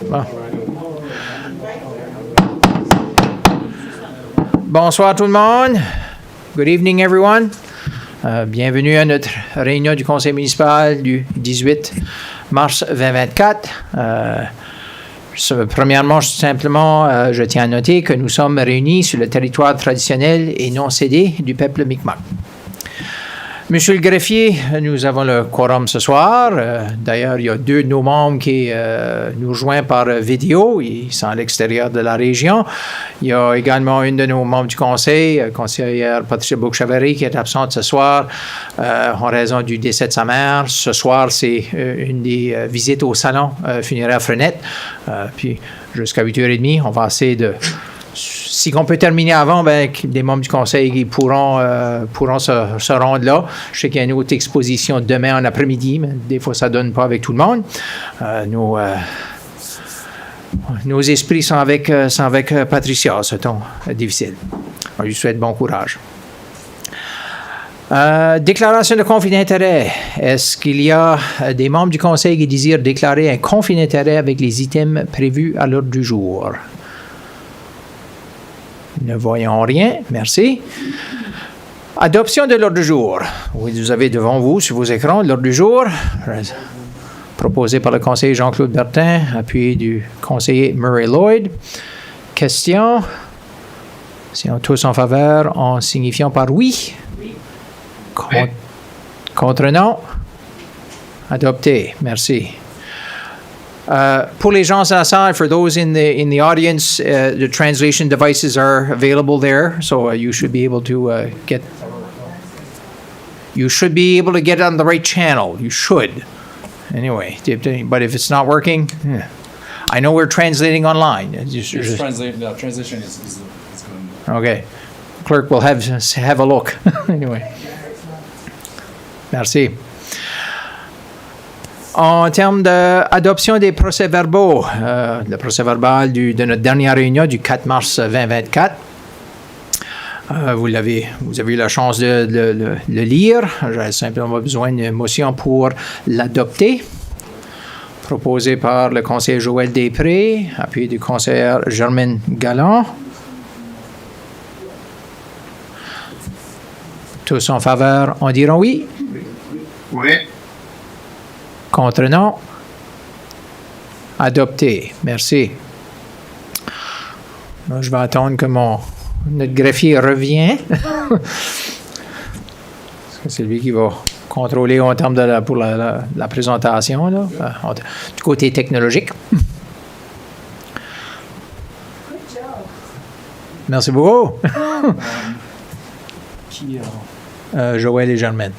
Bon. Bonsoir tout le monde. Good evening everyone. Bienvenue à notre réunion du conseil municipal du 18 mars 2024. Premièrement, simplement, je tiens à noter que nous sommes réunis sur le territoire traditionnel et non cédé du peuple Mi'kmaq. Monsieur le greffier, nous avons le quorum ce soir. D'ailleurs, il y a deux de nos membres qui nous rejoignent par vidéo. Ils sont à l'extérieur de la région. Il y a également une de nos membres du conseil, conseillère Patricia Bouchavarie, qui est absente ce soir en raison du décès de sa mère. Ce soir, c'est une des visites au salon funéraire Frenette. Puis jusqu'à 8h30, on va essayer de... Si on peut terminer avant, ben, des membres du conseil qui pourront se rendre là. Je sais qu'il y a une autre exposition demain en après-midi, mais des fois, ça ne donne pas avec tout le monde. Nos esprits sont avec Patricia, ce temps difficile. On lui souhaite bon courage. Déclaration de conflit d'intérêt. Est-ce qu'il y a des membres du conseil qui désirent déclarer un conflit d'intérêt avec les items prévus à l'ordre du jour? Ne voyons rien. Merci. Adoption de l'ordre du jour. Oui, vous avez devant vous, sur vos écrans, l'ordre du jour, proposé par le conseiller Jean-Claude Bertin, appuyé du conseiller Murray Lloyd. Question. Si on tous en faveur, en signifiant par oui. Contre non. Adopté. Merci. Pour les gens à la salle, for those in the audience, the translation devices are available there, so you should be able to get on the right channel. You should. Anyway, but if it's not working, I know we're translating online. The translation is good. Okay. Clerk will have a look. Anyway. Merci. En termes d'adoption des procès-verbaux, le procès-verbal de notre dernière réunion du 4 mars 2024, vous avez eu la chance de le lire. J'ai simplement besoin d'une motion pour l'adopter, proposée par le conseiller Joël Després, appuyé du conseiller Germaine Galland. Tous en faveur, en diront oui? Oui. Contre non? Adopté. Merci. Là, je vais attendre que notre greffier revienne. C'est lui qui va contrôler en termes pour la présentation, là, du côté technologique. Merci beaucoup. Joël et Germaine.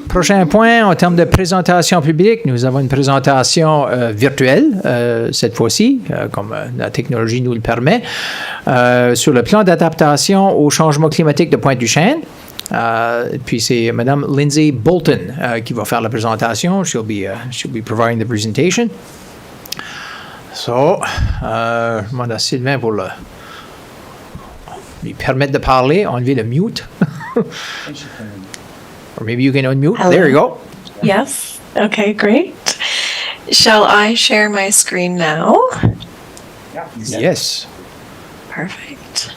Prochain point, en termes de présentation publique, nous avons une présentation virtuelle, cette fois-ci, comme la technologie nous le permet, sur le plan d'adaptation au changement climatique de Pointe-du-Chêne. Puis c'est Mme Lindsay Bolton qui va faire la présentation. She'll be providing the presentation. So, je demande à Sylvain pour lui permettre de parler, enlever le mute. Or maybe you can unmute. Hello. There you go. Yes. Okay, great. Shall I share my screen now? Yes. Perfect.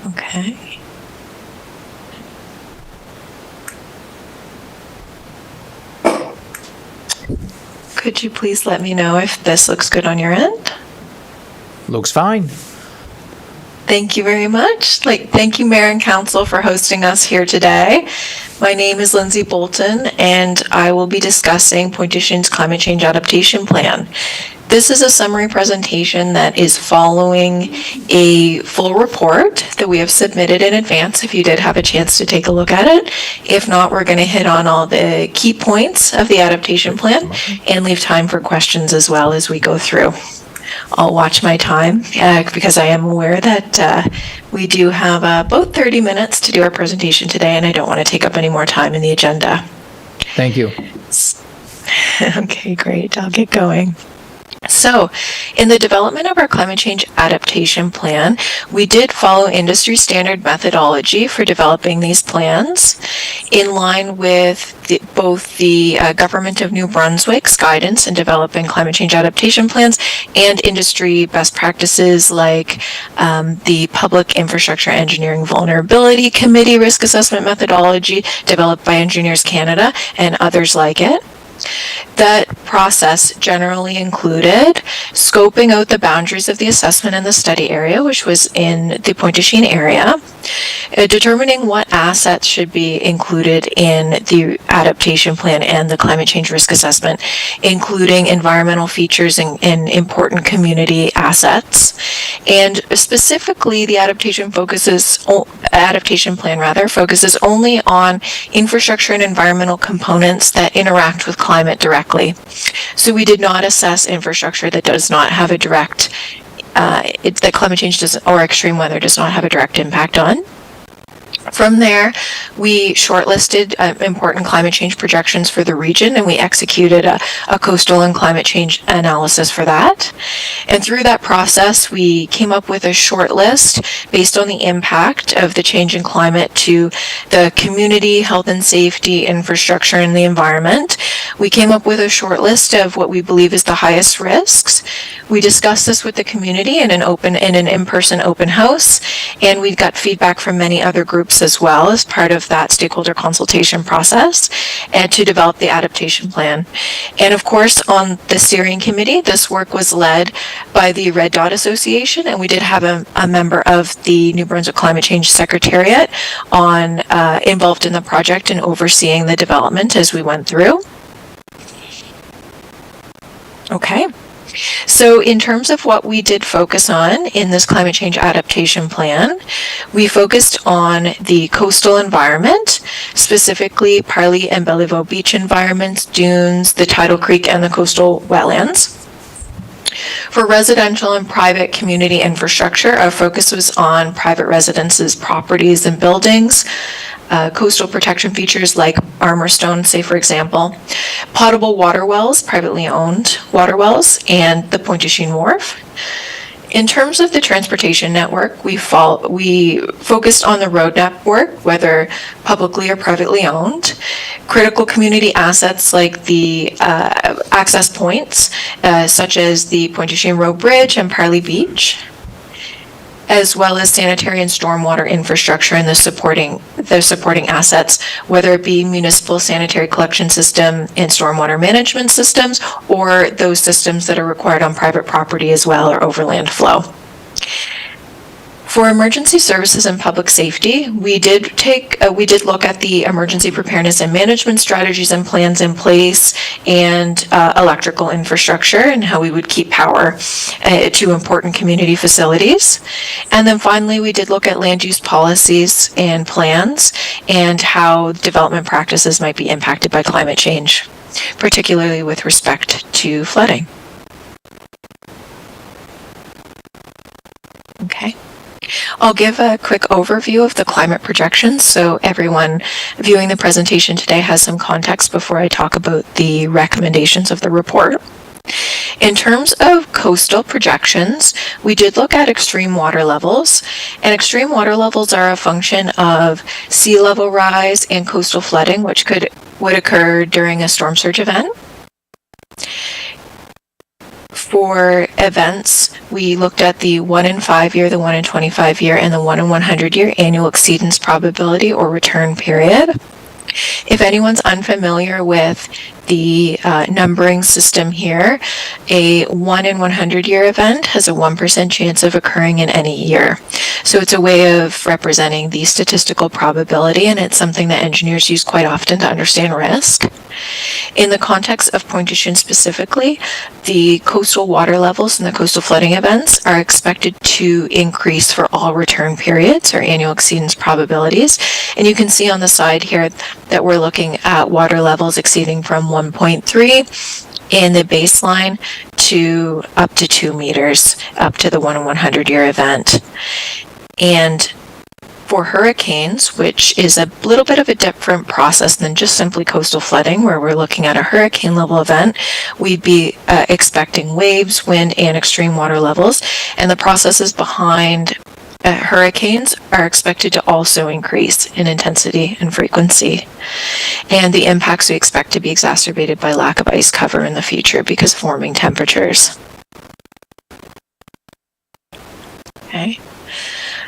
Okay. Could you please let me know if this looks good on your end? Looks fine. Thank you very much. Thank you, Mayor and Council, for hosting us here today. My name is Lindsay Bolton, and I will be discussing Pointe-du-Chene's Climate Change Adaptation Plan. This is a summary presentation that is following a full report that we have submitted in advance, if you did have a chance to take a look at it. If not, we're going to hit on all the key points of the adaptation plan and leave time for questions as well as we go through. I'll watch my time because I am aware that we do have about 30 minutes to do our presentation today, and I don't want to take up any more time in the agenda. Thank you. Okay, great. I'll get going. So, in the development of our climate change adaptation plan, we did follow industry standard methodology for developing these plans in line with both the Government of New Brunswick's guidance in developing climate change adaptation plans and industry best practices like the Public Infrastructure Engineering Vulnerability Committee risk assessment methodology developed by Engineers Canada and others like it. That process generally included scoping out the boundaries of the assessment in the study area, which was in the Pointe-aux-Chenes area, determining what assets should be included in the adaptation plan and the climate change risk assessment, including environmental features and important community assets. And specifically, the adaptation plan focuses only on infrastructure and environmental components that interact with climate directly. So we did not assess infrastructure that does not have a direct, that climate change or extreme weather does not have a direct impact on. From there, we shortlisted important climate change projections for the region, and we executed a coastal and climate change analysis for that. And through that process, we came up with a short list based on the impact of the change in climate to the community, health and safety, infrastructure, and the environment. We came up with a short list of what we believe is the highest risks. We discussed this with the community in an in-person open house, and we got feedback from many other groups as well as part of that stakeholder consultation process and to develop the adaptation plan. And of course, on the steering committee, this work was led by the Red Dot Association, and we did have a member of the New Brunswick Climate Change Secretariat involved in the project and overseeing the development as we went through. Okay. So in terms of what we did focus on in this climate change adaptation plan, we focused on the coastal environment, specifically Parley and Belleville beach environments, dunes, the tidal creek, and the coastal wetlands. For residential and private community infrastructure, our focus was on private residences, properties, and buildings. Coastal protection features like armor stone, say for example, potable water wells, privately owned water wells, and the Pointe-aux-Chenes Wharf. In terms of the transportation network, we focused on the road network, whether publicly or privately owned, critical community assets like the access points, such as the Pointe-aux-Chenes Road Bridge and Parley Beach, as well as sanitary and stormwater infrastructure and the supporting assets, whether it be municipal sanitary collection system and stormwater management systems, or those systems that are required on private property as well, or overland flow. For emergency services and public safety, we did look at the emergency preparedness and management strategies and plans in place, and electrical infrastructure and how we would keep power to important community facilities. And then finally, we did look at land use policies and plans and how development practices might be impacted by climate change, particularly with respect to flooding. Okay. I'll give a quick overview of the climate projections so everyone viewing the presentation today has some context before I talk about the recommendations of the report. In terms of coastal projections, we did look at extreme water levels, and extreme water levels are a function of sea level rise and coastal flooding, which would occur during a storm surge event. For events, we looked at the 1 in 5 year, the 1 in 25 year, and the 1 in 100 year annual exceedance probability or return period. If anyone's unfamiliar with the numbering system here, a 1 in 100 year event has a 1% chance of occurring in any year. So it's a way of representing the statistical probability, and it's something that engineers use quite often to understand risk. In the context of Pointe-aux-Chenes specifically, the coastal water levels and the coastal flooding events are expected to increase for all return periods or annual exceedance probabilities. And you can see on the side here that we're looking at water levels exceeding from 1.3 in the baseline to up to 2 meters, up to the 1 in 100 year event. And For hurricanes, which is a little bit of a different process than just simply coastal flooding, where we're looking at a hurricane level event, we'd be expecting waves, wind, and extreme water levels. And the processes behind hurricanes are expected to also increase in intensity and frequency. And the impacts we expect to be exacerbated by lack of ice cover in the future because of warming temperatures. Okay.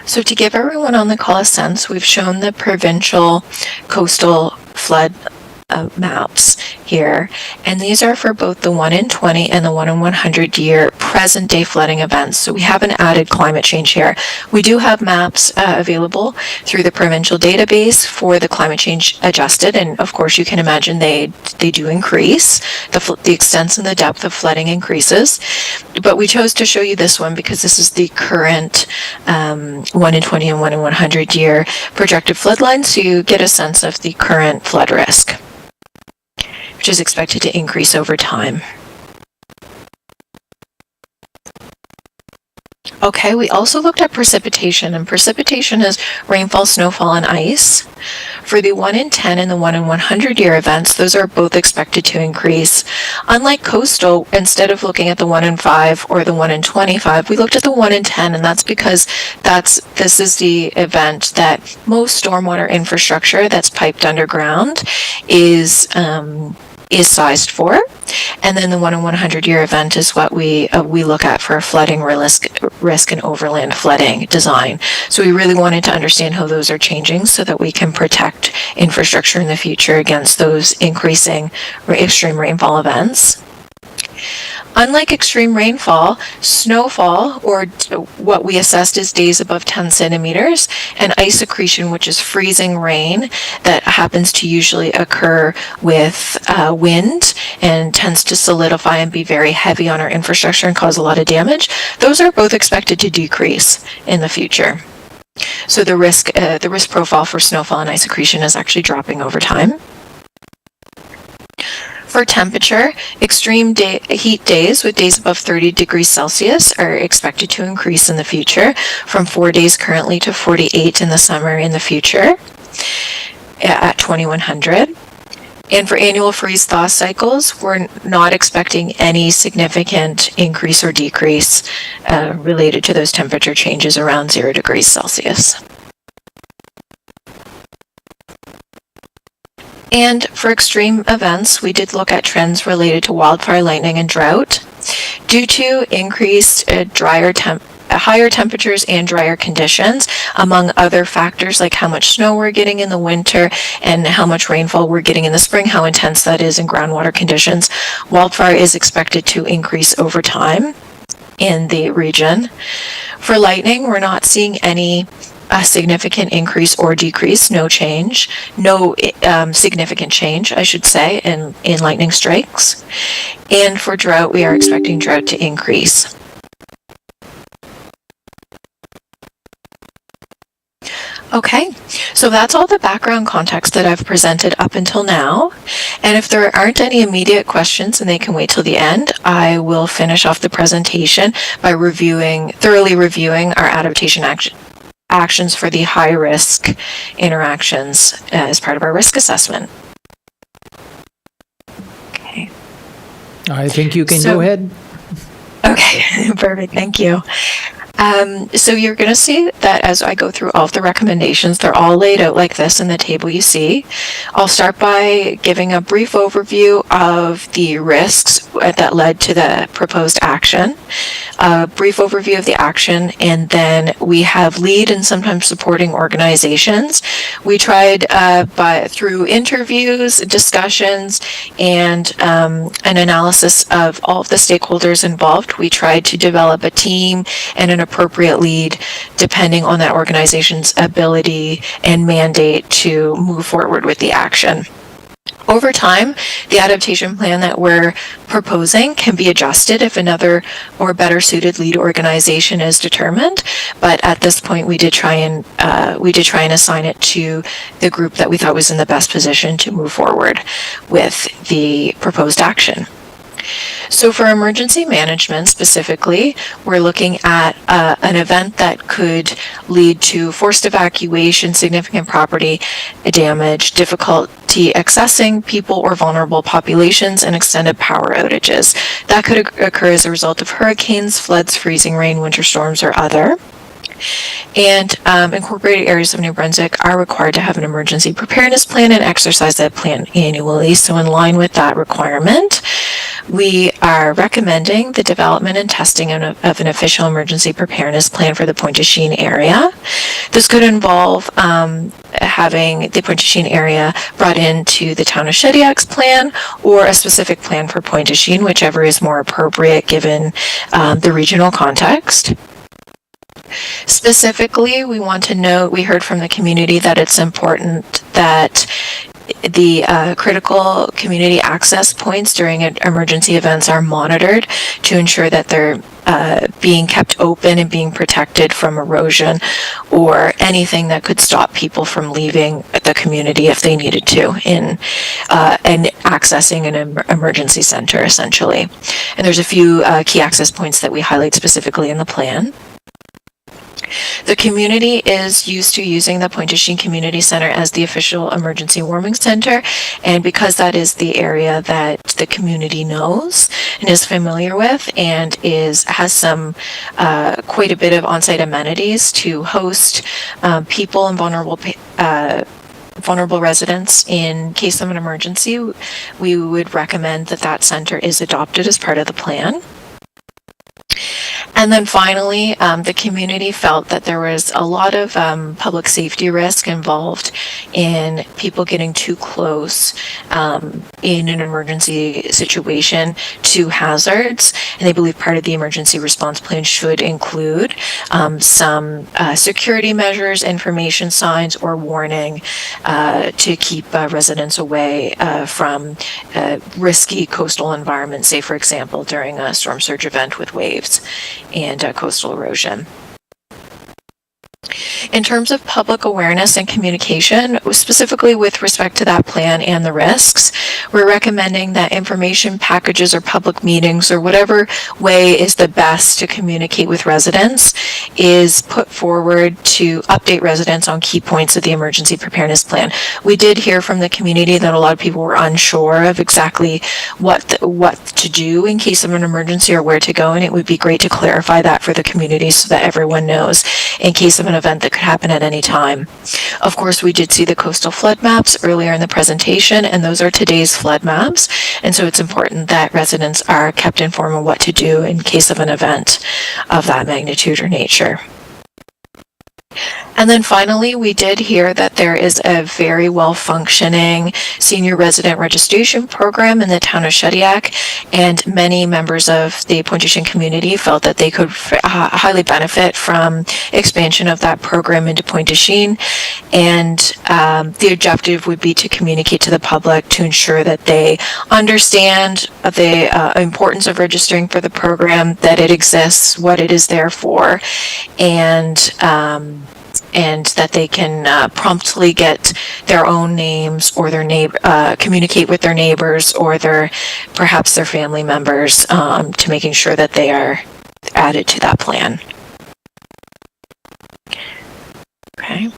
So to give everyone on the call a sense, we've shown the provincial coastal flood maps here, and these are for both the 1 in 20 and the 1 in 100 year present day flooding events. So we haven't added climate change here. We do have maps available through the provincial database for the climate change adjusted, and of course you can imagine they do increase. The extent and the depth of flooding increases, but we chose to show you this one because this is the current 1 in 20 and 1 in 100 year projected flood line, so you get a sense of the current flood risk, which is expected to increase over time. Okay, we also looked at precipitation, and precipitation is rainfall, snowfall, and ice. For the 1 in 10 and the 1 in 100 year events, those are both expected to increase. Unlike coastal, instead of looking at the 1 in 5 or the 1 in 25, we looked at the 1 in 10, and that's because this is the event that most stormwater infrastructure that's piped underground is sized for. And then the 1 in 100 year event is what we look at for flooding risk and overland flooding design. So we really wanted to understand how those are changing so that we can protect infrastructure in the future against those increasing extreme rainfall events. Unlike extreme rainfall, snowfall, or what we assessed as days above 10 centimeters, and ice accretion, which is freezing rain that happens to usually occur with wind and tends to solidify and be very heavy on our infrastructure and cause a lot of damage, those are both expected to decrease in the future. So the risk profile for snowfall and ice accretion is actually dropping over time. For temperature, extreme heat days with days above 30 degrees Celsius are expected to increase in the future, from 4 days currently to 48 in the summer in the future at 2100. And for annual freeze-thaw cycles, we're not expecting any significant increase or decrease related to those temperature changes around 0 degrees Celsius. And for extreme events, we did look at trends related to wildfire, lightning, and drought. Due to increased higher temperatures and drier conditions, among other factors like how much snow we're getting in the winter and how much rainfall we're getting in the spring, how intense that is in groundwater conditions, wildfire is expected to increase over time in the region. For lightning, we're not seeing any significant increase or decrease, no significant change, I should say, in lightning strikes. And for drought, we are expecting drought to increase. Okay, so that's all the background context that I've presented up until now. And if there aren't any immediate questions and they can wait till the end, I will finish off the presentation by thoroughly reviewing our adaptation actions for the high-risk interactions as part of our risk assessment. Okay. I think you can go ahead. Okay, perfect, thank you. So you're going to see that as I go through all of the recommendations, they're all laid out like this in the table you see. I'll start by giving a brief overview of the risks that led to the proposed action, a brief overview of the action, and then we have lead and sometimes supporting organizations. We tried through interviews, discussions, and an analysis of all of the stakeholders involved. We tried to develop a team and an appropriate lead depending on that organization's ability and mandate to move forward with the action. Over time, the adaptation plan that we're proposing can be adjusted if another or better suited lead organization is determined. But at this point, we did try and assign it to the group that we thought was in the best position to move forward with the proposed action. So for emergency management specifically, we're looking at an event that could lead to forced evacuation, significant property damage, difficulty accessing people or vulnerable populations, and extended power outages. That could occur as a result of hurricanes, floods, freezing rain, winter storms, or other. And incorporated areas of New Brunswick are required to have an emergency preparedness plan and exercise that plan annually. So in line with that requirement, we are recommending the development and testing of an official emergency preparedness plan for the Pointe-du-Chien area. This could involve having the Pointe-du-Chien area brought into the town of Shediac's plan or a specific plan for Pointe-du-Chien, whichever is more appropriate given the regional context. Specifically, we want to note, we heard from the community that it's important that the critical community access points during emergency events are monitored to ensure that they're being kept open and being protected from erosion or anything that could stop people from leaving the community if they needed to and accessing an emergency center essentially. And there's a few key access points that we highlight specifically in the plan. The community is used to using the Pointe-du-Chien Community Center as the official emergency warming center, and because that is the area that the community knows and is familiar with and has some quite a bit of on-site amenities to host people and vulnerable residents in case of an emergency, we would recommend that center is adopted as part of the plan. And then finally, the community felt that there was a lot of public safety risk involved in people getting too close in an emergency situation to hazards. And they believe part of the emergency response plan should include some security measures, information signs, or warning to keep residents away from risky coastal environments, say, for example, during a storm surge event with waves and coastal erosion. In terms of public awareness and communication, specifically with respect to that plan and the risks, we're recommending that information packages or public meetings or whatever way is the best to communicate with residents is put forward to update residents on key points of the emergency preparedness plan. We did hear from the community that a lot of people were unsure of exactly what to do in case of an emergency or where to go, and it would be great to clarify that for the community so that everyone knows in case of an event that could happen at any time. Of course, we did see the coastal flood maps earlier in the presentation, and those are today's flood maps, and so it's important that residents are kept informed on what to do in case of an event of that magnitude or nature. And then finally, we did hear that there is a very well-functioning senior resident registration program in the town of Shediac, and many members of the Pointe-du-Chien community felt that they could highly benefit from expansion of that program into Pointe-du-Chien, and the objective would be to communicate to the public to ensure that they understand the importance of registering for the program, that it exists, what it is there for, and that they can promptly get their own names or their communicate with their neighbors or perhaps their family members to making sure that they are added to that plan. Okay.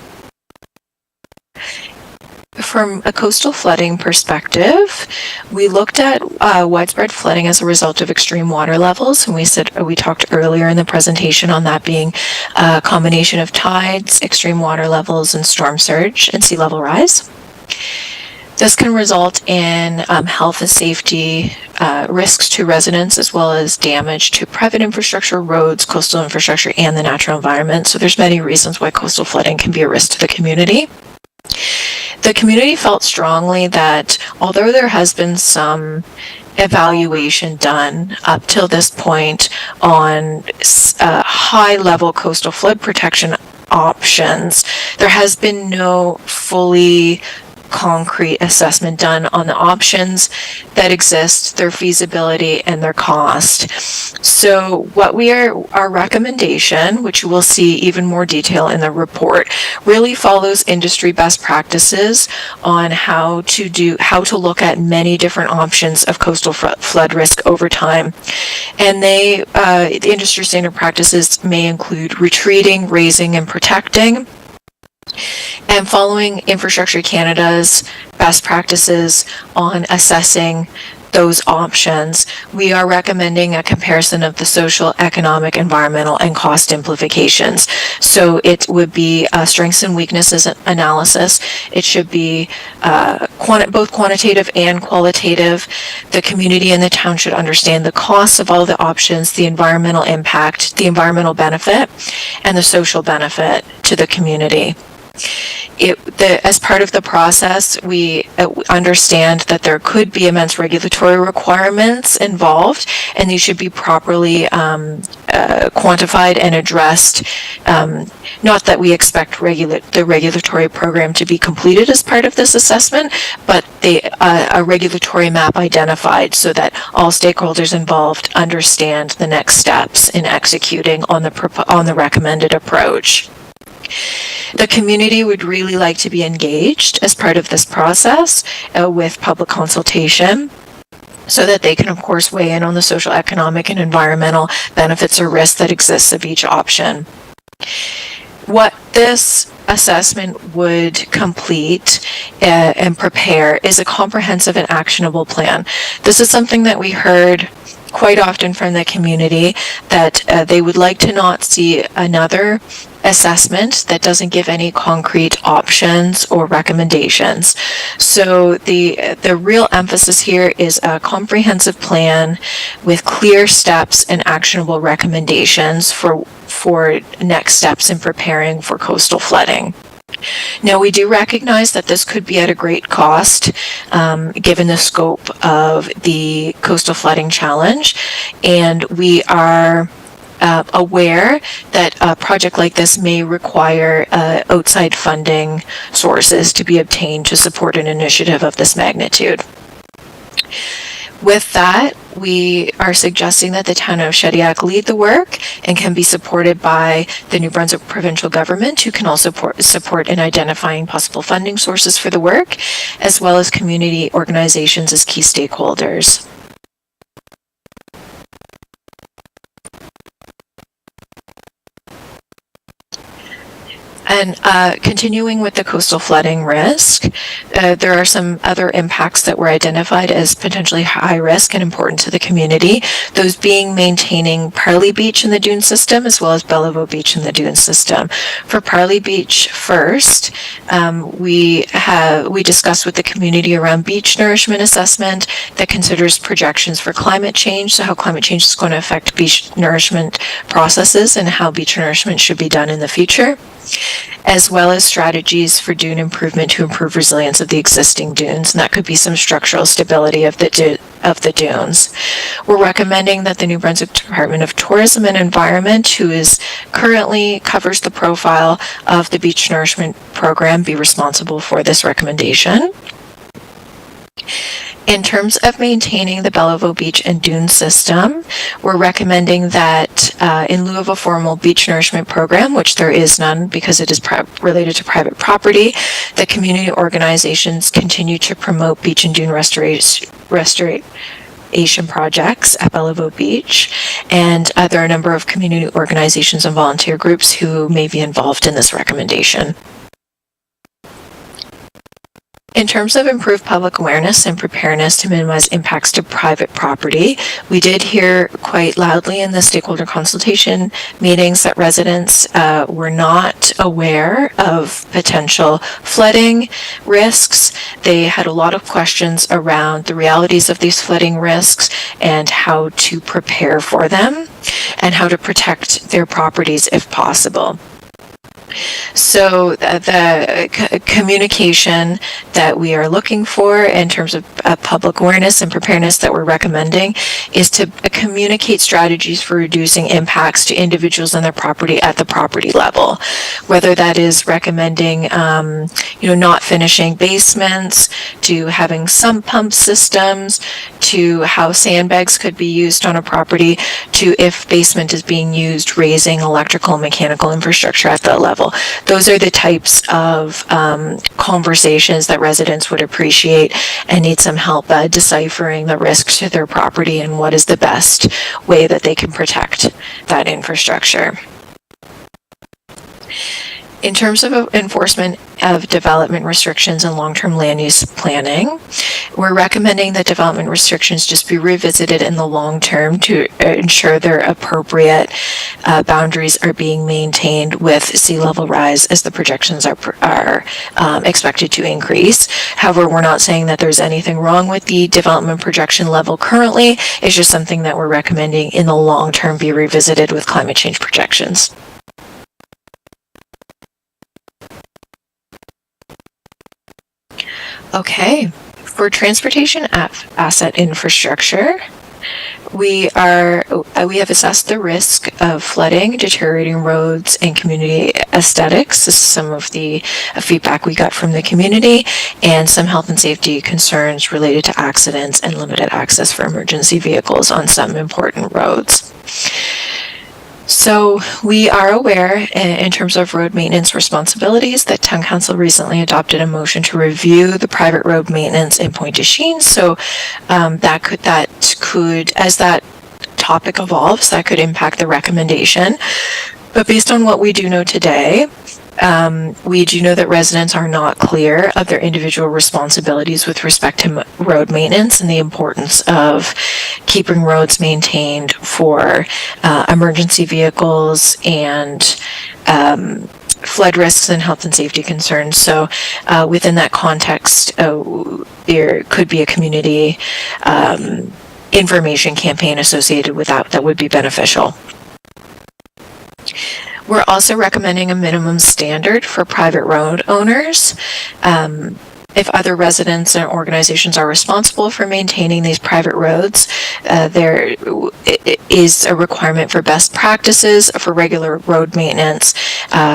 From a coastal flooding perspective, we looked at widespread flooding as a result of extreme water levels, and we talked earlier in the presentation on that being a combination of tides, extreme water levels, and storm surge and sea level rise. This can result in health and safety risks to residents, as well as damage to private infrastructure, roads, coastal infrastructure, and the natural environment. So there's many reasons why coastal flooding can be a risk to the community. The community felt strongly that although there has been some evaluation done up till this point on high-level coastal flood protection options, there has been no fully concrete assessment done on the options that exist, their feasibility, and their cost. So what our recommendation, which you will see even more detail in the report, really follows industry best practices on how to look at many different options of coastal flood risk over time. And the industry standard practices may include retreating, raising, and protecting, and following Infrastructure Canada's best practices on assessing those options. We are recommending a comparison of the social, economic, environmental, and cost implications. So it would be a strengths and weaknesses analysis. It should be both quantitative and qualitative. The community and the town should understand the costs of all the options, the environmental impact, the environmental benefit, and the social benefit to the community. As part of the process, we understand that there could be immense regulatory requirements involved, and these should be properly quantified and addressed. Not that we expect the regulatory program to be completed as part of this assessment, but a regulatory map identified so that all stakeholders involved understand the next steps in executing on the recommended approach. The community would really like to be engaged as part of this process with public consultation, so that they can, of course, weigh in on the social, economic, and environmental benefits or risks that exist of each option. What this assessment would complete and prepare is a comprehensive and actionable plan. This is something that we heard quite often from the community, that they would like to not see another assessment that doesn't give any concrete options or recommendations. So the real emphasis here is a comprehensive plan with clear steps and actionable recommendations for next steps in preparing for coastal flooding. Now, we do recognize that this could be at a great cost, given the scope of the coastal flooding challenge, and we are aware that a project like this may require outside funding sources to be obtained to support an initiative of this magnitude. With that, we are suggesting that the town of Shediac lead the work and can be supported by the New Brunswick provincial government, who can also support in identifying possible funding sources for the work, as well as community organizations as key stakeholders. And continuing with the coastal flooding risk, there are some other impacts that were identified as potentially high risk and important to the community, those being maintaining Parley Beach in the dune system as well as Bellevaux Beach in the dune system. For Parley Beach first, we discussed with the community around beach nourishment assessment that considers projections for climate change, so how climate change is going to affect beach nourishment processes and how beach nourishment should be done in the future, as well as strategies for dune improvement to improve resilience of the existing dunes, and that could be some structural stability of the dunes. We're recommending that the New Brunswick Department of Tourism and Environment, who currently covers the profile of the beach nourishment program, be responsible for this recommendation. In terms of maintaining the Bellevaux Beach and dune system, we're recommending that in lieu of a formal beach nourishment program, which there is none because it is related to private property, the community organizations continue to promote beach and dune restoration projects at Bellevaux Beach, and there are a number of community organizations and volunteer groups who may be involved in this recommendation. In terms of improved public awareness and preparedness to minimize impacts to private property, we did hear quite loudly in the stakeholder consultation meetings that residents were not aware of potential flooding risks. They had a lot of questions around the realities of these flooding risks and how to prepare for them and how to protect their properties if possible. So the communication that we are looking for in terms of public awareness and preparedness that we're recommending is to communicate strategies for reducing impacts to individuals and their property at the property level, whether that is recommending, not finishing basements, to having sump pump systems, to how sandbags could be used on a property, to if basement is being used, raising electrical and mechanical infrastructure at that level. Those are the types of conversations that residents would appreciate and need some help deciphering the risks to their property and what is the best way that they can protect that infrastructure. In terms of enforcement of development restrictions and long-term land use planning, we're recommending that development restrictions just be revisited in the long term to ensure their appropriate boundaries are being maintained with sea level rise as the projections are expected to increase. However, we're not saying that there's anything wrong with the development projection level currently. It's just something that we're recommending in the long term be revisited with climate change projections. Okay, for transportation asset infrastructure, we have assessed the risk of flooding, deteriorating roads, and community aesthetics. This is some of the feedback we got from the community, and some health and safety concerns related to accidents and limited access for emergency vehicles on some important roads. So we are aware in terms of road maintenance responsibilities that Town Council recently adopted a motion to review the private road maintenance in Pointe du Chien. So that could, as that topic evolves, that could impact the recommendation. But based on what we do know today, we do know that residents are not clear of their individual responsibilities with respect to road maintenance and the importance of keeping roads maintained for emergency vehicles and flood risks and health and safety concerns. So within that context, there could be a community information campaign associated with that would be beneficial. We're also recommending a minimum standard for private road owners. If other residents and organizations are responsible for maintaining these private roads, there is a requirement for best practices for regular road maintenance,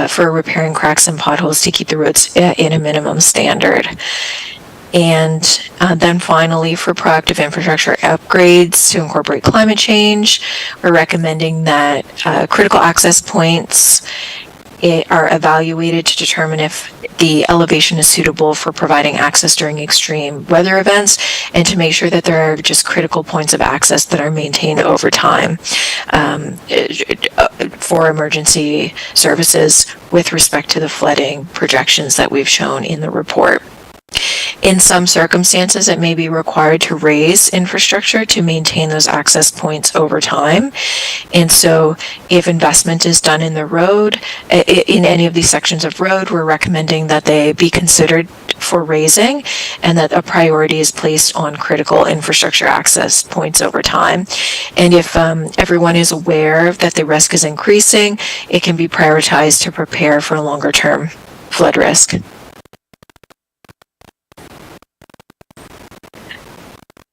for repairing cracks and potholes to keep the roads in a minimum standard. And then finally, for proactive infrastructure upgrades to incorporate climate change, we're recommending that critical access points are evaluated to determine if the elevation is suitable for providing access during extreme weather events, and to make sure that there are just critical points of access that are maintained over time for emergency services with respect to the flooding projections that we've shown in the report. In some circumstances, it may be required to raise infrastructure to maintain those access points over time. And so if investment is done in the road, in any of these sections of road, we're recommending that they be considered for raising and that a priority is placed on critical infrastructure access points over time. And if everyone is aware that the risk is increasing, it can be prioritized to prepare for a longer term flood risk.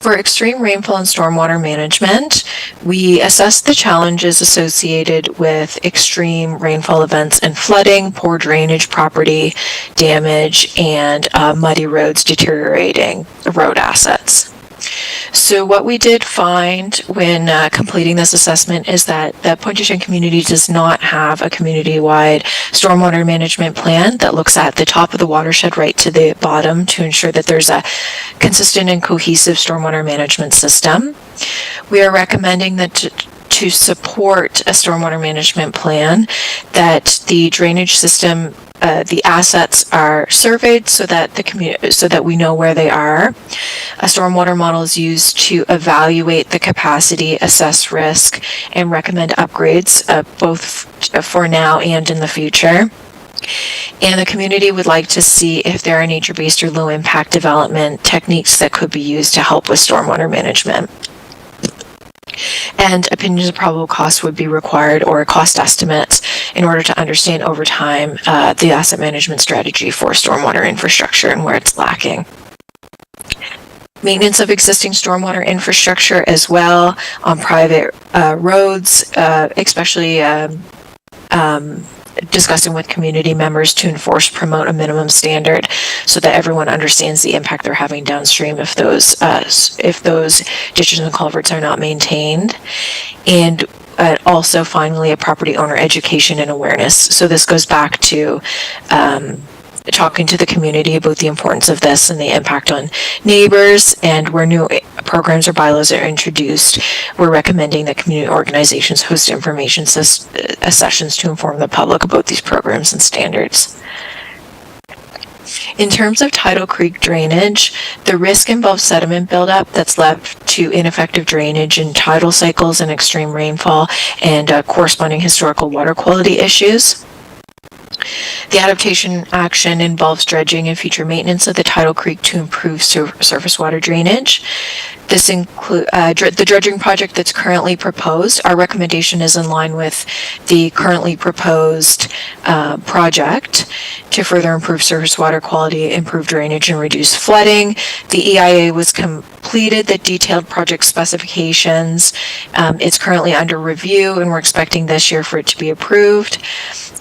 For extreme rainfall and stormwater management, we assess the challenges associated with extreme rainfall events and flooding, poor drainage, property damage, and muddy roads deteriorating road assets. So what we did find when completing this assessment is that the Pointe du Chien community does not have a community-wide stormwater management plan that looks at the top of the watershed right to the bottom to ensure that there's a consistent and cohesive stormwater management system. We are recommending that to support a stormwater management plan, that the drainage system, the assets are surveyed so that so that we know where they are. A stormwater model is used to evaluate the capacity, assess risk, and recommend upgrades, both for now and in the future. And the community would like to see if there are nature-based or low-impact development techniques that could be used to help with stormwater management. And opinions of probable cost would be required, or cost estimates, in order to understand over time the asset management strategy for stormwater infrastructure and where it's lacking. Maintenance of existing stormwater infrastructure as well on private roads, especially discussing with community members to promote a minimum standard so that everyone understands the impact they're having downstream if those ditches and culverts are not maintained. And also finally a property owner education and awareness. So this goes back to talking to the community about the importance of this and the impact on neighbors, and where new programs or bylaws are introduced, we're recommending that community organizations host information sessions to inform the public about these programs and standards. In terms of tidal creek drainage, the risk involves sediment buildup that's led to ineffective drainage in tidal cycles and extreme rainfall and corresponding historical water quality issues. The adaptation action involves dredging and future maintenance of the tidal creek to improve surface water drainage. This includes the dredging project that's currently proposed. Our recommendation is in line with the currently proposed project to further improve surface water quality, improve drainage, and reduce flooding. The EIA was completed, the detailed project specifications. It's currently under review, and we're expecting this year for it to be approved.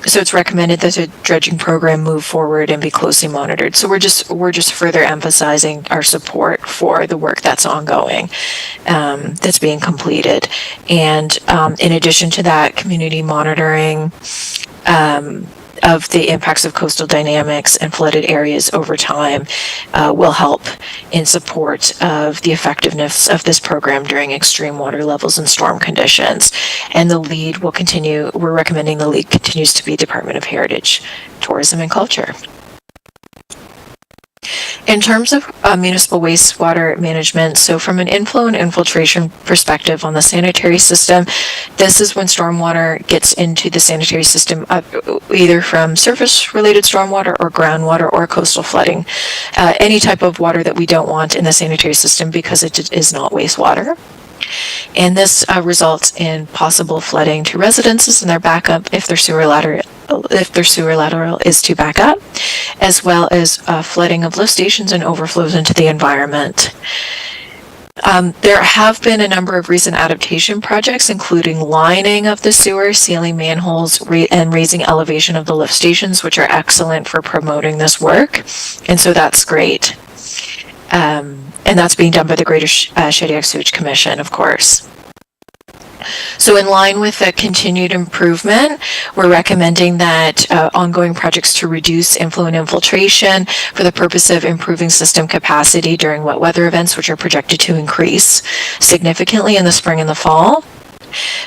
So it's recommended that the dredging program move forward and be closely monitored. So we're just further emphasizing our support for the work that's ongoing, that's being completed. And in addition to that, community monitoring of the impacts of coastal dynamics and flooded areas over time will help in support of the effectiveness of this program during extreme water levels and storm conditions. And the lead will continue, we're recommending the lead continues to be Department of Heritage, Tourism and Culture. In terms of municipal wastewater management, so from an inflow and infiltration perspective on the sanitary system, this is when stormwater gets into the sanitary system, either from surface-related stormwater or groundwater or coastal flooding. Any type of water that we don't want in the sanitary system because it is not wastewater. And this results in possible flooding to residences and their backup if their sewer lateral is to back up, as well as flooding of lift stations and overflows into the environment. There have been a number of recent adaptation projects, including lining of the sewer, sealing manholes, and raising elevation of the lift stations, which are excellent for promoting this work. And so that's great. And that's being done by the Greater Shediac Sewage Commission, of course. So in line with the continued improvement, we're recommending that ongoing projects to reduce inflow and infiltration for the purpose of improving system capacity during wet weather events, which are projected to increase significantly in the spring and the fall.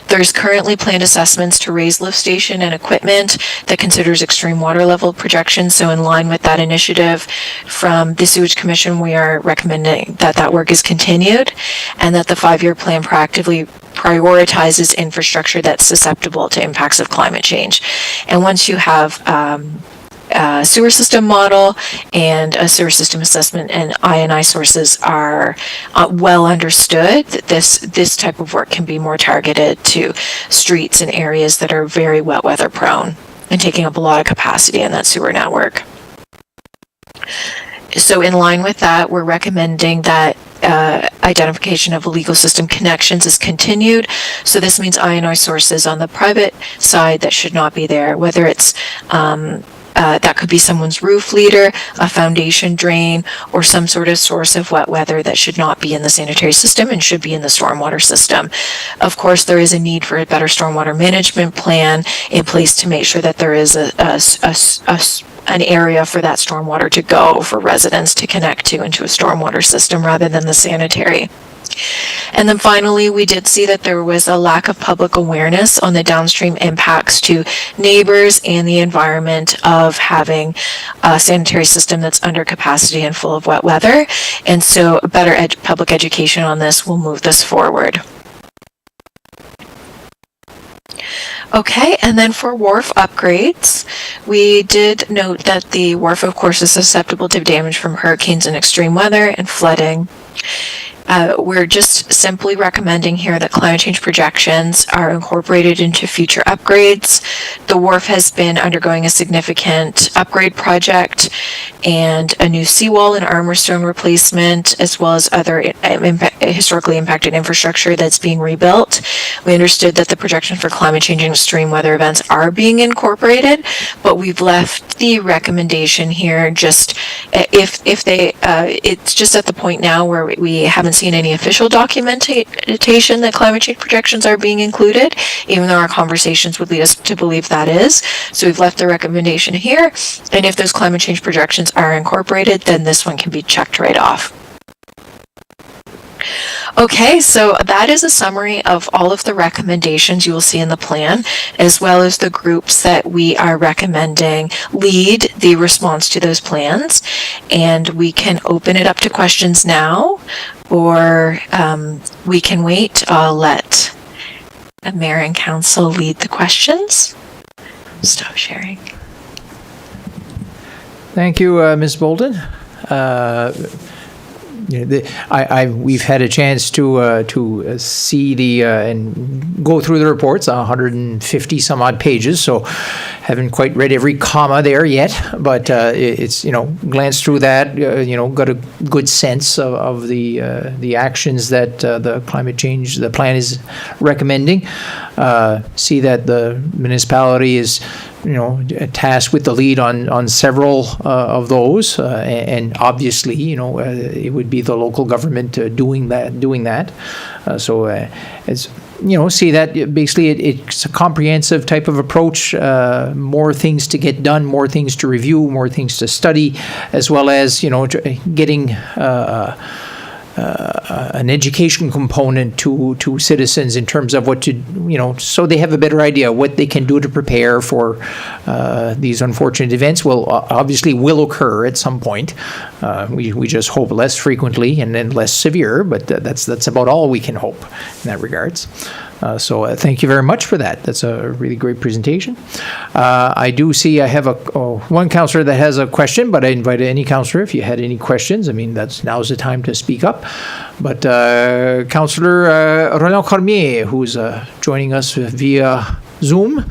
There's currently planned assessments to raise lift station and equipment that considers extreme water level projections. So in line with that initiative from the Sewage Commission, we are recommending that that work is continued and that the 5-year plan proactively prioritizes infrastructure that's susceptible to impacts of climate change. And once you have a sewer system model and a sewer system assessment and I&I sources are well understood, this type of work can be more targeted to streets and areas that are very wet weather prone and taking up a lot of capacity in that sewer network. So in line with that, we're recommending that identification of illegal system connections is continued. So this means I&I sources on the private side that should not be there, whether it's that could be someone's roof leader, a foundation drain, or some sort of source of wet weather that should not be in the sanitary system and should be in the stormwater system. Of course, there is a need for a better stormwater management plan in place to make sure that there is an area for that stormwater to go for residents to connect to into a stormwater system rather than the sanitary. And then finally, we did see that there was a lack of public awareness on the downstream impacts to neighbors and the environment of having a sanitary system that's under capacity and full of wet weather. And so a better public education on this will move this forward. Okay, and then for wharf upgrades, we did note that the wharf, of course, is susceptible to damage from hurricanes and extreme weather and flooding. We're just simply recommending here that climate change projections are incorporated into future upgrades. The wharf has been undergoing a significant upgrade project and a new seawall and armor stone replacement, as well as other historically impacted infrastructure that's being rebuilt. We understood that the projections for climate change and extreme weather events are being incorporated, but we've left the recommendation here just if they, it's just at the point now where we haven't seen any official documentation that climate change projections are being included, even though our conversations would lead us to believe that is. So we've left the recommendation here, and if those climate change projections are incorporated, then this one can be checked right off. Okay, so that is a summary of all of the recommendations you will see in the plan, as well as the groups that we are recommending lead the response to those plans. And we can open it up to questions now, or we can wait. I'll let the Mayor and Council lead the questions. Stop sharing. Thank you, Ms. Bolton. We've had a chance to see and go through the reports, 150 some odd pages. So haven't quite read every comma there yet, but it's glanced through that, got a good sense of the actions that the climate change the plan is recommending. See that the municipality is tasked with the lead on several of those, and obviously, it would be the local government doing that. So it's see that basically it's a comprehensive type of approach. More things to get done, more things to review, more things to study, as well as getting an education component to citizens in terms of what to, so they have a better idea what they can do to prepare for these unfortunate events. Obviously will occur at some point. We just hope less frequently and then less severe, but that's about all we can hope in that regards. So thank you very much for that. That's a really great presentation. I do see I have one councillor that has a question, but I invite any councillor if you had any questions. I mean, now's the time to speak up. But Councillor Roland Cormier, who's joining us via Zoom,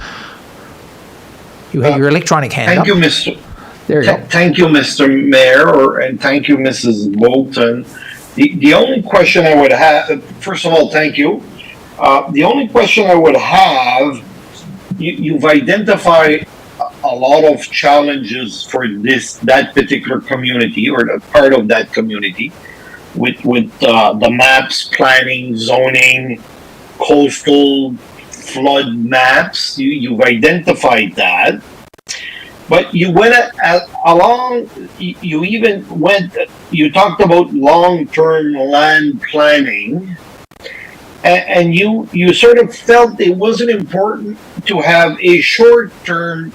you have your electronic hand up. Thank you, Mr. There you go. Thank you, Mr. Mayor, and thank you, Mrs. Bolton. The only question I would have, first of all, thank you. The only question I would have, you've identified a lot of challenges for that particular community or the part of that community with the maps, planning, zoning, coastal flood maps. You've identified that. But you went along, you talked about long-term land planning. And you sort of felt it wasn't important to have a short-term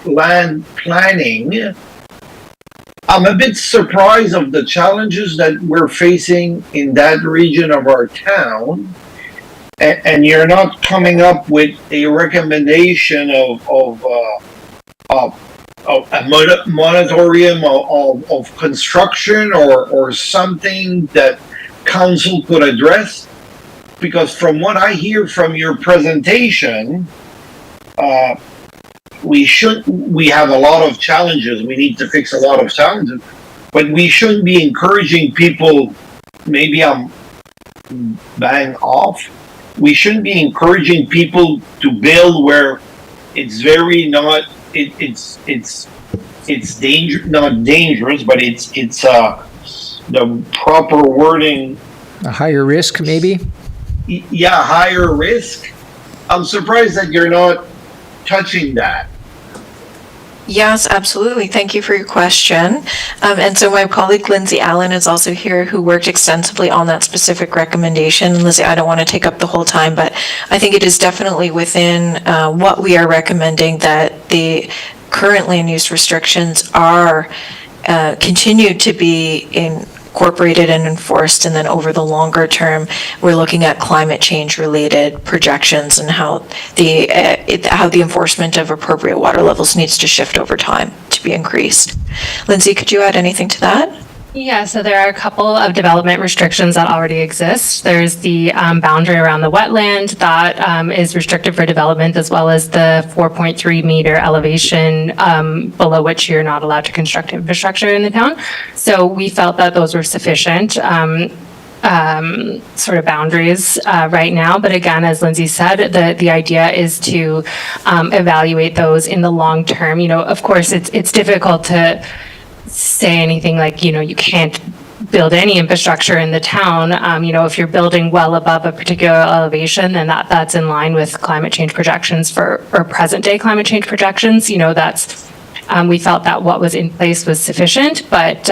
land planning. I'm a bit surprised of the challenges that we're facing in that region of our town, and you're not coming up with a recommendation of a moratorium of construction or something that council could address. Because from what I hear from your presentation, we have a lot of challenges. We need to fix a lot of challenges, but we shouldn't be encouraging people. Maybe I'm bang off. We shouldn't be encouraging people to build where it's very not. It's not dangerous, but it's the proper wording. A higher risk, maybe. Yeah, higher risk. I'm surprised that you're not touching that. Yes, absolutely. Thank you for your question. And so my colleague Lindsay Allen is also here, who worked extensively on that specific recommendation. Lindsay, I don't want to take up the whole time, but I think it is definitely within what we are recommending that the current land use restrictions are continued to be incorporated and enforced, and then over the longer term, we're looking at climate change related projections and how the enforcement of appropriate water levels needs to shift over time to be increased. Lindsay, could you add anything to that? Yeah, so there are a couple of development restrictions that already exist. There's the boundary around the wetland that is restricted for development, as well as the 4.3 meter elevation below which you're not allowed to construct infrastructure in the town. So we felt that those were sufficient sort of boundaries right now. But again, as Lindsay said, the idea is to evaluate those in the long term. You know, of course, it's difficult to say anything like, you know, you can't build any infrastructure in the town. You know, if you're building well above a particular elevation, then that's in line with climate change projections or present day climate change projections. You know, we felt that what was in place was sufficient, but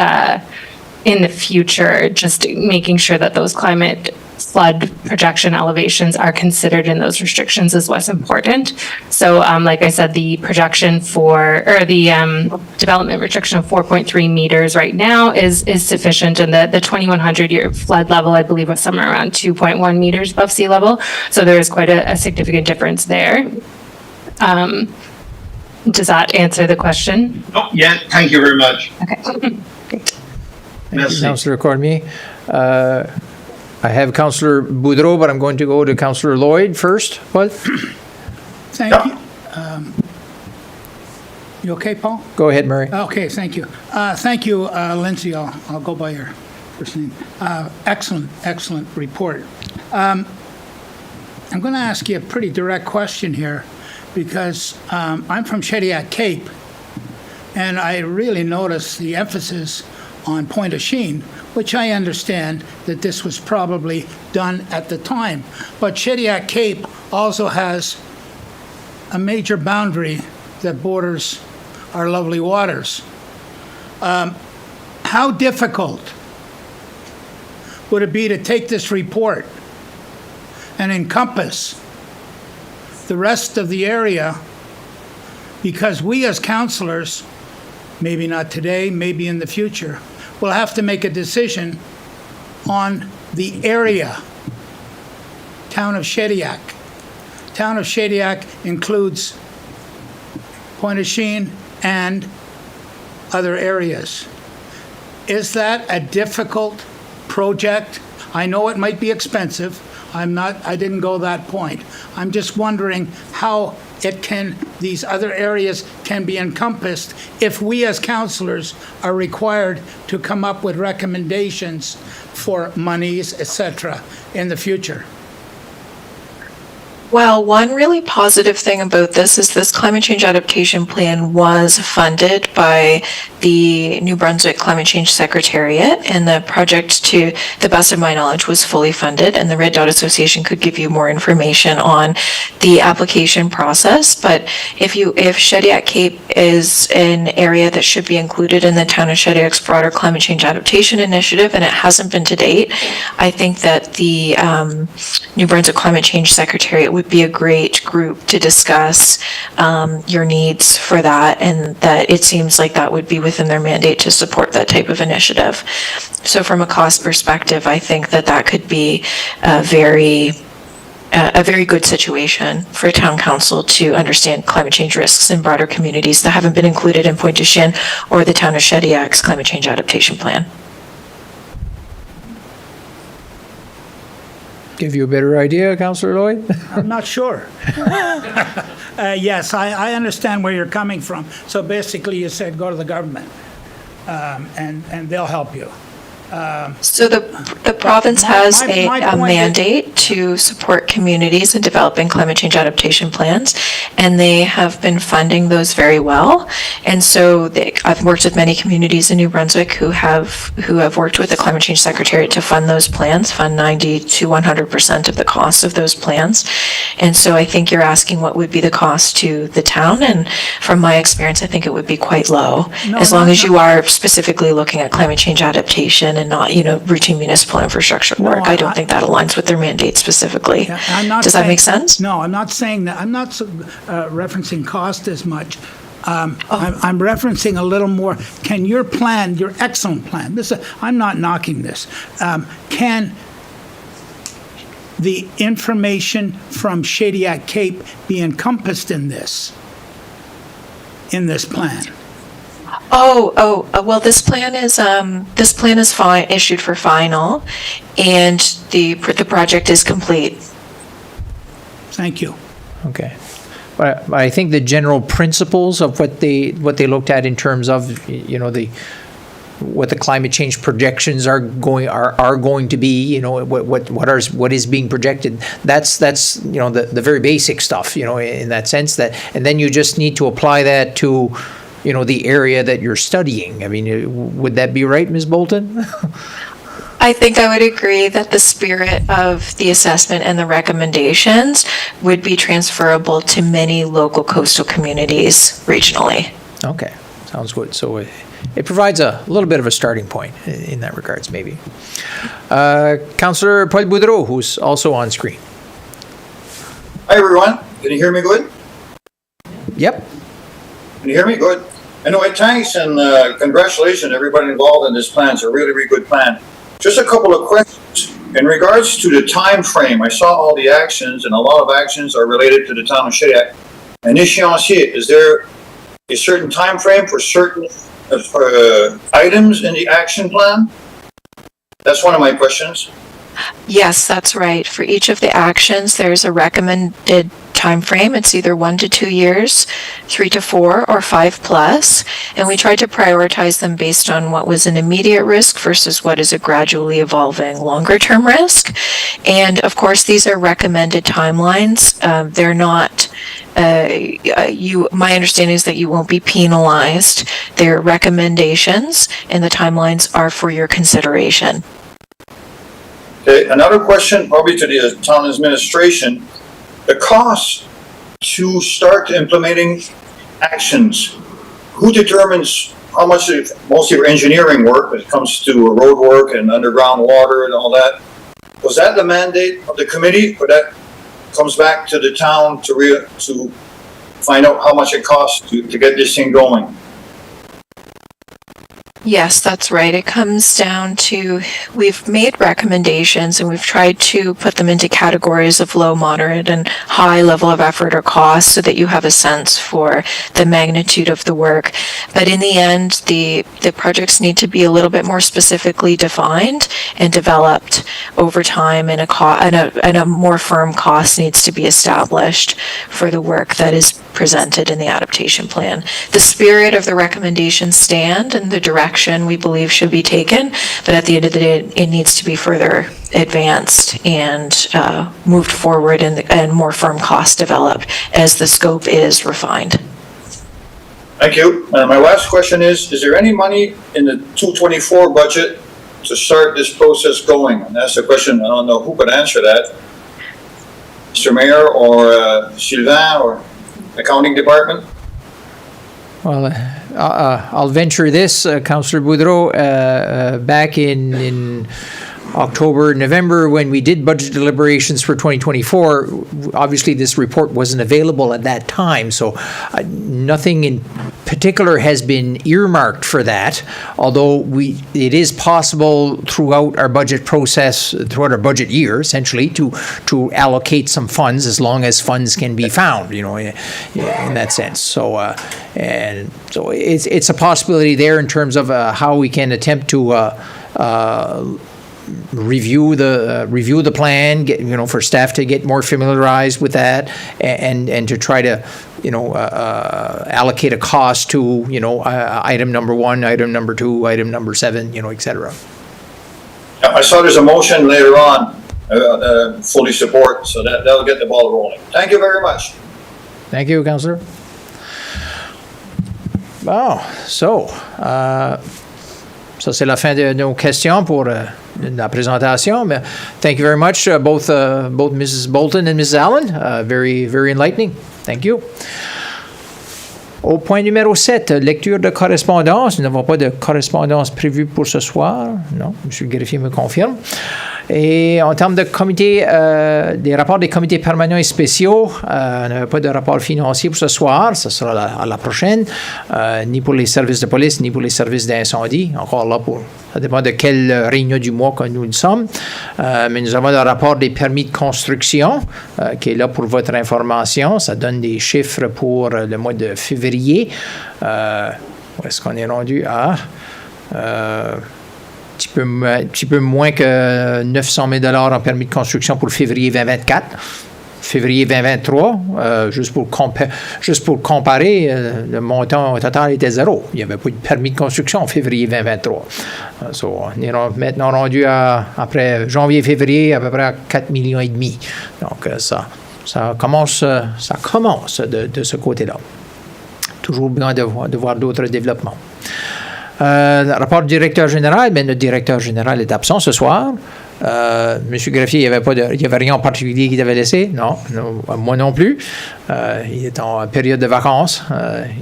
in the future, just making sure that those climate flood projection elevations are considered in those restrictions is what's important. So like I said, the projection the development restriction of 4.3 meters right now is sufficient, and the 2100 year flood level, I believe, was somewhere around 2.1 meters above sea level. So there is quite a significant difference there. Does that answer the question? Oh, yeah, thank you very much. Okay. Great. Thank you, Councillor Cormier. I have Councillor Boudreau, but I'm going to go to Councillor Lloyd first. What? Thank you. You okay, Paul? Go ahead, Murray. Okay, thank you. Thank you, Lindsay. I'll go by your first name. Excellent report. I'm going to ask you a pretty direct question here because I'm from Shediac Cape, and I really noticed the emphasis on Point of Sheen, which I understand that this was probably done at the time. But Shediac Cape also has a major boundary that borders our lovely waters. How difficult would it be to take this report and encompass the rest of the area? Because we as councillors, maybe not today, maybe in the future, will have to make a decision on the area. Town of Shediac. Town of Shediac includes Point of Sheen and other areas. Is that a difficult project? I know it might be expensive. I didn't go that point. I'm just wondering how these other areas can be encompassed if we as councillors are required to come up with recommendations for monies, etc., in the future. Well, one really positive thing about this climate change adaptation plan was funded by the New Brunswick Climate Change Secretariat, and the project, to the best of my knowledge, was fully funded, and the Red Dot Association could give you more information on the application process. But if Shediac Cape is an area that should be included in the Town of Shediac's broader climate change adaptation initiative, and it hasn't been to date, I think that the New Brunswick Climate Change Secretariat would be a great group to discuss your needs for that, and that it seems like that would be within their mandate to support that type of initiative. So from a cost perspective, I think that could be a very good situation for town council to understand climate change risks in broader communities that haven't been included in Point de Chien or the Town of Shediac's climate change adaptation plan. Give you a better idea, Councillor Lloyd? I'm not sure. Yes, I understand where you're coming from. So basically you said go to the government and they'll help you. So the province has a mandate to support communities in developing climate change adaptation plans, and they have been funding those very well. And so I've worked with many communities in New Brunswick who have worked with the Climate Change Secretariat to fund those plans, fund 90 to 100% of the cost of those plans. And so I think you're asking what would be the cost to the town, and from my experience, I think it would be quite low, as long as you are specifically looking at climate change adaptation and not, routine municipal infrastructure work. I don't think that aligns with their mandate specifically. Does that make sense? No, I'm not saying that. I'm not referencing cost as much. I'm referencing a little more. Can your plan, your excellent plan, I'm not knocking this, can the information from Shediac Cape be encompassed in this plan? Well, this plan is issued for final, and the project is complete. Thank you. Okay. But I think the general principles of what they looked at in terms of, you know, what the climate change projections are going to be, you know, what is being projected. That's you know, the very basic stuff, you know, in that sense, that, and then you just need to apply that to, you know, the area that you're studying. I mean, would that be right, Ms. Bolton? I think I would agree that the spirit of the assessment and the recommendations would be transferable to many local coastal communities regionally. Okay, sounds good. So it provides a little bit of a starting point in that regards, maybe. Councillor Paul Boudreau, who's also on screen. Hi, everyone. Can you hear me good? Yep. Can you hear me good? Anyway, thanks and congratulations everybody involved in this plan. It's a really, really good plan. Just a couple of questions. In regards to the time frame, I saw all the actions, and a lot of actions are related to the town of Shediac. An échéancier, is there a certain time frame for certain items in the action plan? That's one of my questions. Yes, that's right. For each of the actions, there's a recommended time frame. It's either 1 to 2 years, 3 to 4, or 5 plus. And we tried to prioritize them based on what was an immediate risk versus what is a gradually evolving longer term risk. And of course, these are recommended timelines. They're not my understanding is that you won't be penalized. They're recommendations, and the timelines are for your consideration. Okay, another question, probably to the town administration. The cost to start implementing actions, who determines how much most of your engineering work, when it comes to road work and underground water and all that, was that the mandate of the committee, or that comes back to the town to find out how much it costs to get this thing going? Yes, that's right. It comes down to, we've made recommendations and we've tried to put them into categories of low, moderate, and high level of effort or cost so that you have a sense for the magnitude of the work. But in the end, the projects need to be a little bit more specifically defined and developed over time, and a more firm cost needs to be established for the work that is presented in the adaptation plan. The spirit of the recommendations stand and the direction we believe should be taken, but at the end of the day, it needs to be further advanced and moved forward, and more firm costs developed as the scope is refined. Thank you. My last question is there any money in the 224 budget to start this process going? And that's a question, I don't know who could answer that. Mr. Mayor or Sylvain or Accounting Department? Well, I'll venture this, Councillor Boudreau, back in October, November, when we did budget deliberations for 2024, obviously this report wasn't available at that time, so nothing in particular has been earmarked for that, although it is possible throughout our budget process, throughout our budget year, essentially, to allocate some funds, as long as funds can be found, you know, in that sense. So, and so it's a possibility there in terms of how we can attempt to review the plan, for staff to get more familiarized with that, and to try to, allocate a cost to, item number 1, item number 2, item number 7, et cetera. I saw there's a motion later on, fully support, so that'll get the ball rolling. Thank you very much. Thank you, Councillor. Bon, ça c'est la fin de nos questions pour la présentation. Mais thank you very much, both Mrs. Bolton and Mrs. Allen. Very, very enlightening. Thank you. Au point numéro 7, lecture de correspondance. Nous n'avons pas de correspondance prévue pour ce soir. Non, M. le greffier me confirme. Et en termes de comité, des rapports des comités permanents et spéciaux, on n'avait pas de rapport financier pour ce soir, ce sera à la prochaine, ni pour les services de police, ni pour les services d'incendie. Encore là, ça dépend de quelle réunion du mois que nous sommes. Mais nous avons le rapport des permis de construction, qui est là pour votre information. Ça donne des chiffres pour le mois de février. où est-ce qu'on est rendu à un petit peu moins que 900 000 $ en permis de construction pour février 2024. Février 2023, juste pour comparer, le montant total était zéro. Il n'y avait pas de permis de construction en février 2023. On est maintenant rendu après janvier-février, à peu près à 4,5 millions. Donc, ça commence de ce côté-là. Toujours bien de voir d'autres développements. Le rapport du directeur général, notre directeur général est absent ce soir. Monsieur Greffier, il n'y avait rien en particulier qu'il avait laissé? Non, moi non plus. Il est en période de vacances.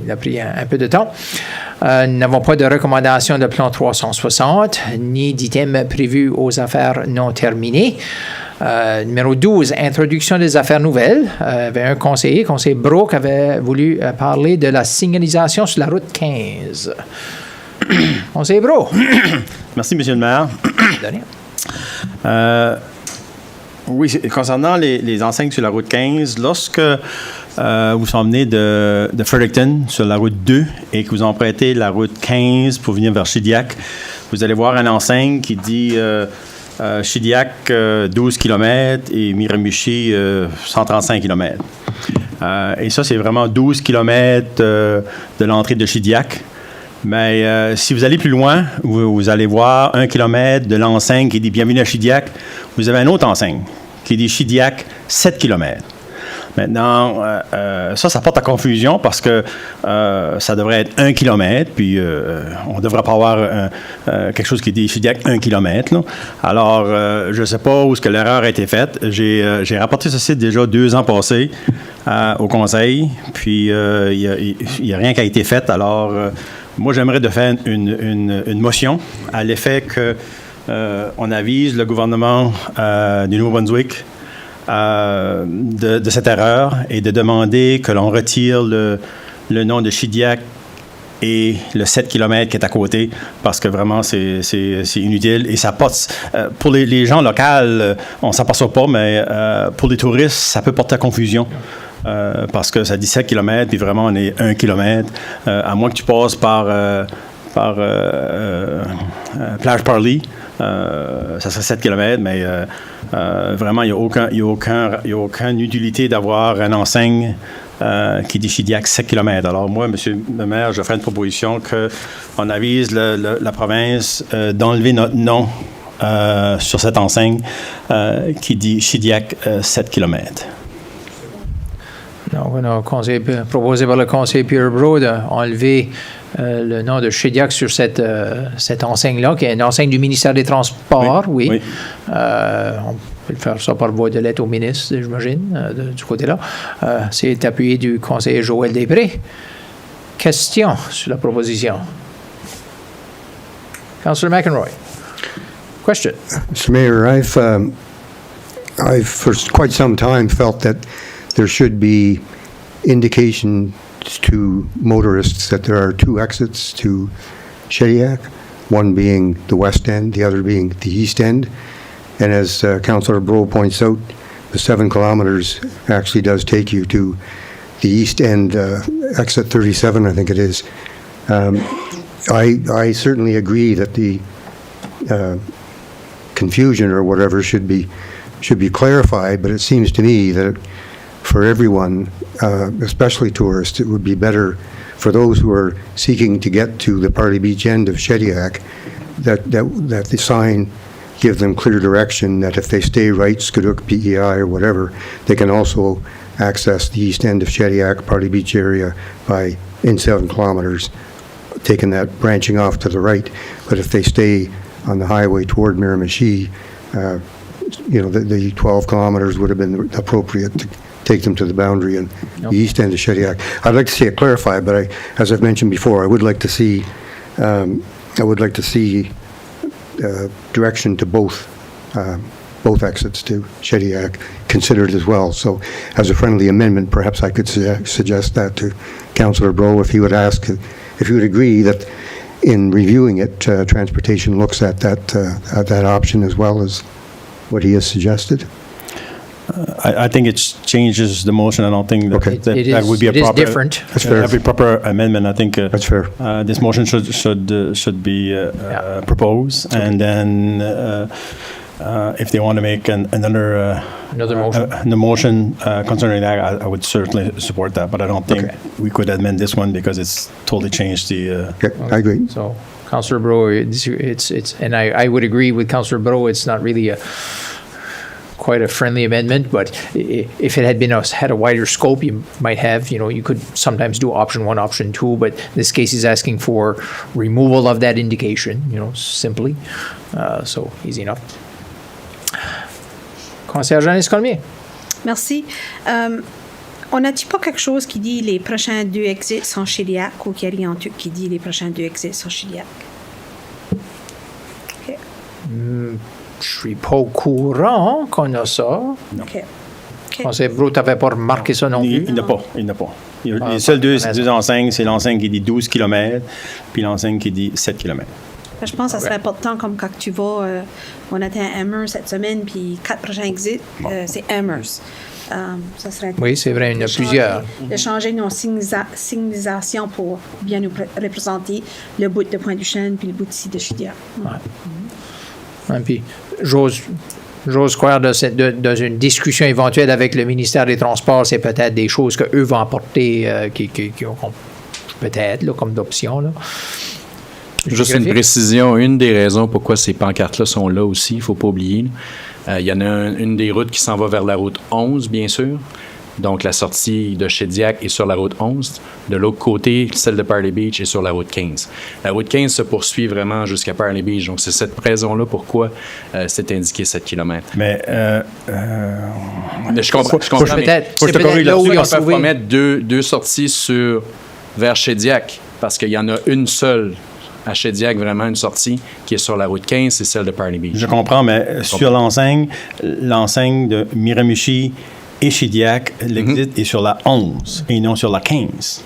Il a pris un peu de temps. Nous n'avons pas de recommandation de plan 360, ni d'item prévu aux affaires non terminées. Numéro 12, introduction des affaires nouvelles. Il y avait un conseiller Bro, qui avait voulu parler de la signalisation sur la route 15. Conseiller Bro. Merci, M. le maire. De rien. Oui, concernant les enseignes sur la route 15, lorsque vous s'en venez de Fredericton sur la route 2 et que vous empruntez la route 15 pour venir vers Shediac, vous allez voir une enseigne qui dit Shediac 12 km et Miramichi 135 km. Et ça, c'est vraiment 12 km de l'entrée de Shediac. Mais si vous allez plus loin, vous allez voir 1 km de l'enseigne qui dit « Bienvenue à Shediac ». Vous avez une autre enseigne qui dit « Shediac 7 km ». Maintenant, ça porte à confusion parce que ça devrait être 1 km, puis on ne devrait pas avoir quelque chose qui dit Shediac 1 km. Là. Alors, je ne sais pas où est-ce que l'erreur a été faite. J'ai rapporté ce site déjà 2 ans passés au conseil, puis il n'y a rien qui a été fait. Alors, moi, j'aimerais de faire une motion à l'effet qu'on avise le gouvernement du Nouveau-Brunswick de cette erreur et de demander que l'on retire le nom de Shediac et le 7 km qui est à côté, parce que vraiment, c'est inutile. Et ça porte, pour les gens locaux, on ne s'aperçoit pas, mais pour les touristes, ça peut porter à confusion. Parce que ça dit 7 km, puis vraiment, on est 1 km. À moins que tu passes par Plage Parley, ça serait 7 km, mais vraiment, il n'y a aucune utilité d'avoir une enseigne qui dit Shediac 7 km. Alors moi, M. le maire, je ferai une proposition qu'on avise la province d'enlever notre nom sur cette enseigne qui dit Shediac 7 km. Donc, on a proposé par le conseiller Pierre Bro d'enlever le nom de Shediac sur cette enseigne-là, qui est une enseigne du ministère des Transports, oui. On peut faire ça par voie de lettre au ministre, j'imagine, du côté-là. C'est appuyé du conseiller Joël Després. Question sur la proposition. Councillor McEnroy. Question. Mr. Mayor, I've for quite some time felt that there should be indications to motorists that there are 2 exits to Shediac, one being the west end, the other being the east end. And as Councillor Bro points out, the 7 kilometers actually does take you to the east end, exit 37, I think it is. I certainly agree that the confusion or whatever should be clarified, but it seems to me that for everyone, especially tourists, it would be better for those who are seeking to get to the Parley Beach end of Shediac that the sign give them clear direction that if they stay right, Skiduk, PEI, or whatever, they can also access the east end of Shediac, Parley Beach area in 7 kilometers, taking that branching off to the right. But if they stay on the highway toward Miramichi, the 12 kilometers would have been appropriate to take them to the boundary and the east end of Shediac. I'd like to see it clarified, but as I've mentioned before, I would like to see direction to both exits to Shediac considered as well. So, as a friendly amendment, perhaps I could suggest that to Councillor Bro if he would agree that in reviewing it, transportation looks at that option as well as what he has suggested. I think it changes the motion. I don't think that Okay. that would be a It is proper. different. That's fair. Every proper amendment, I think. That's fair. This motion should be proposed, and then if they want to make another motion. the motion concerning that, I would certainly support that. But I don't think we could amend this one because it's totally changed the. Okay, I agree. So, Councillor Bro, it's and I would agree with Councillor Bro. It's not really quite a friendly amendment, but if it had had a wider scope, you might have, you could sometimes do option 1, option 2, but this case is asking for removal of that indication, simply. So, easy enough. Conseillère Janice Colmier. Merci. On n'a-t-il pas quelque chose qui dit les prochains 2 exits sont Shediac ou qu'il y a rien qui dit les prochains 2 exits sont Shediac? OK. Je suis pas au courant qu'on a ça. OK. Conseiller Bro, tu n'avais pas remarqué ça non plus? Il n'a pas. Les seuls deux enseignes, c'est l'enseigne qui dit 12 km, puis l'enseigne qui dit 7 km. Je pense que ça serait important, comme quand tu vas, on était à Amherst cette semaine, puis 4 prochains exits, c'est Amherst. Ça serait Oui, c'est vrai, il y en a plusieurs. De changer nos signalisations pour bien nous représenter le bout de Pointe-du-Chêne puis le bout ici de Shediac. Et puis, j'ose croire dans une discussion éventuelle avec le ministère des Transports, c'est peut-être des choses qu'eux vont apporter qui auront peut-être là, comme d'option. Là. Juste une précision, une des raisons pourquoi ces pancartes-là sont là aussi, il ne faut pas oublier. Il y en a une des routes qui s'en va vers la route 11, bien sûr. Donc, la sortie de Shediac est sur la route 11. De l'autre côté, celle de Parley Beach est sur la route 15. La route 15 se poursuit vraiment jusqu'à Parley Beach. Donc, c'est cette raison-là pourquoi c'est indiqué 7 km. Mais je comprends. C'est peut-être là où ils ont peuvent pas mettre deux sorties vers Shediac, parce qu'il y en a une seule à Shediac, vraiment une sortie qui est sur la route 15, c'est celle de Parley Beach. Je comprends, mais sur l'enseigne de Miramichi et Shediac, l'exit est sur la 11 et non sur la 15.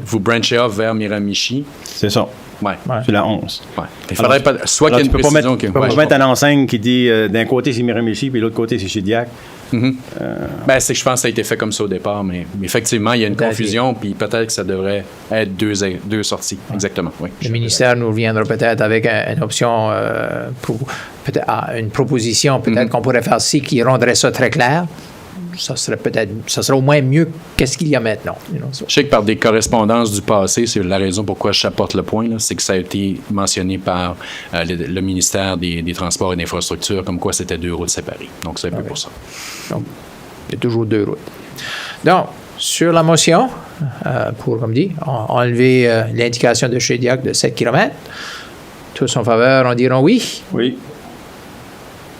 Vous branchez off vers Miramichi. C'est ça. Ouais. Sur la 11. Ouais. Il faudrait soit qu'il y ait une précision... Tu peux pas mettre une enseigne qui dit d'un côté c'est Miramichi puis de l'autre côté c'est Shediac. C'est que je pense que ça a été fait comme ça au départ, mais effectivement, il y a une confusion, puis peut-être que ça devrait être deux sorties. Exactement, oui. Le ministère nous reviendra peut-être avec une option, une proposition, peut-être qu'on pourrait faire ci qui rendrait ça très clair. Ça serait au moins mieux qu'est-ce qu'il y a maintenant. Je sais que par des correspondances du passé, c'est la raison pourquoi j'apporte le point, là, c'est que ça a été mentionné par le ministère des Transports et des Infrastructures, comme quoi c'était 2 routes séparées. Donc, c'est un peu pour ça. Donc, il y a toujours 2 routes. Donc, sur la motion, pour, comme dit, enlever l'indication de Shediac de 7 km, tous en faveur, on dira oui. Oui.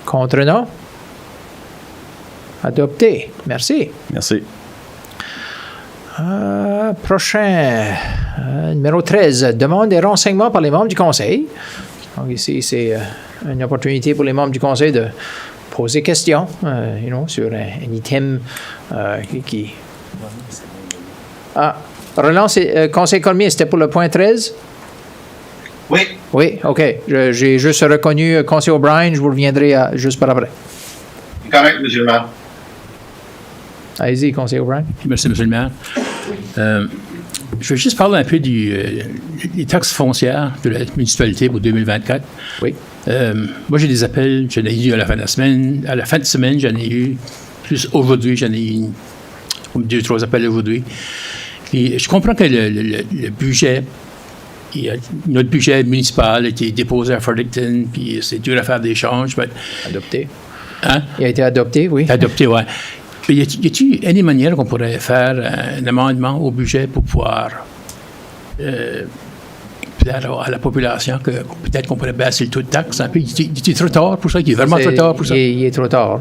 Contre, non? Adopté. Merci. Merci. Prochain, numéro 13, demande des renseignements par les membres du Conseil. Donc ici, c'est une opportunité pour les membres du Conseil de poser questions sur un item qui... relance, Conseil Colmier, c'était pour le point 13? Oui. Oui, OK. J'ai juste reconnu Conseil O'Brien, je vous reviendrai juste par après. Correct, M. le maire. Allez-y, Conseil O'Brien. Merci, M. le maire. Je vais juste parler un peu des taxes foncières de la municipalité pour 2024. Oui. Moi, j'ai des appels, j'en ai eu à la fin de la semaine. À la fin de semaine, j'en ai eu, plus aujourd'hui, j'en ai eu 2-3 appels aujourd'hui. Et je comprends que le budget, notre budget municipal a été déposé à Fredericton, puis c'est dur à faire d'échanges. Adopté. Hein? Il a été adopté, oui. Adopté, oui. Y a-t-il une manière qu'on pourrait faire un amendement au budget pour pouvoir peut-être à la population que peut-être qu'on pourrait baisser le taux de taxe un peu? Il est trop tard pour ça? Il est vraiment trop tard pour ça? Il est trop tard.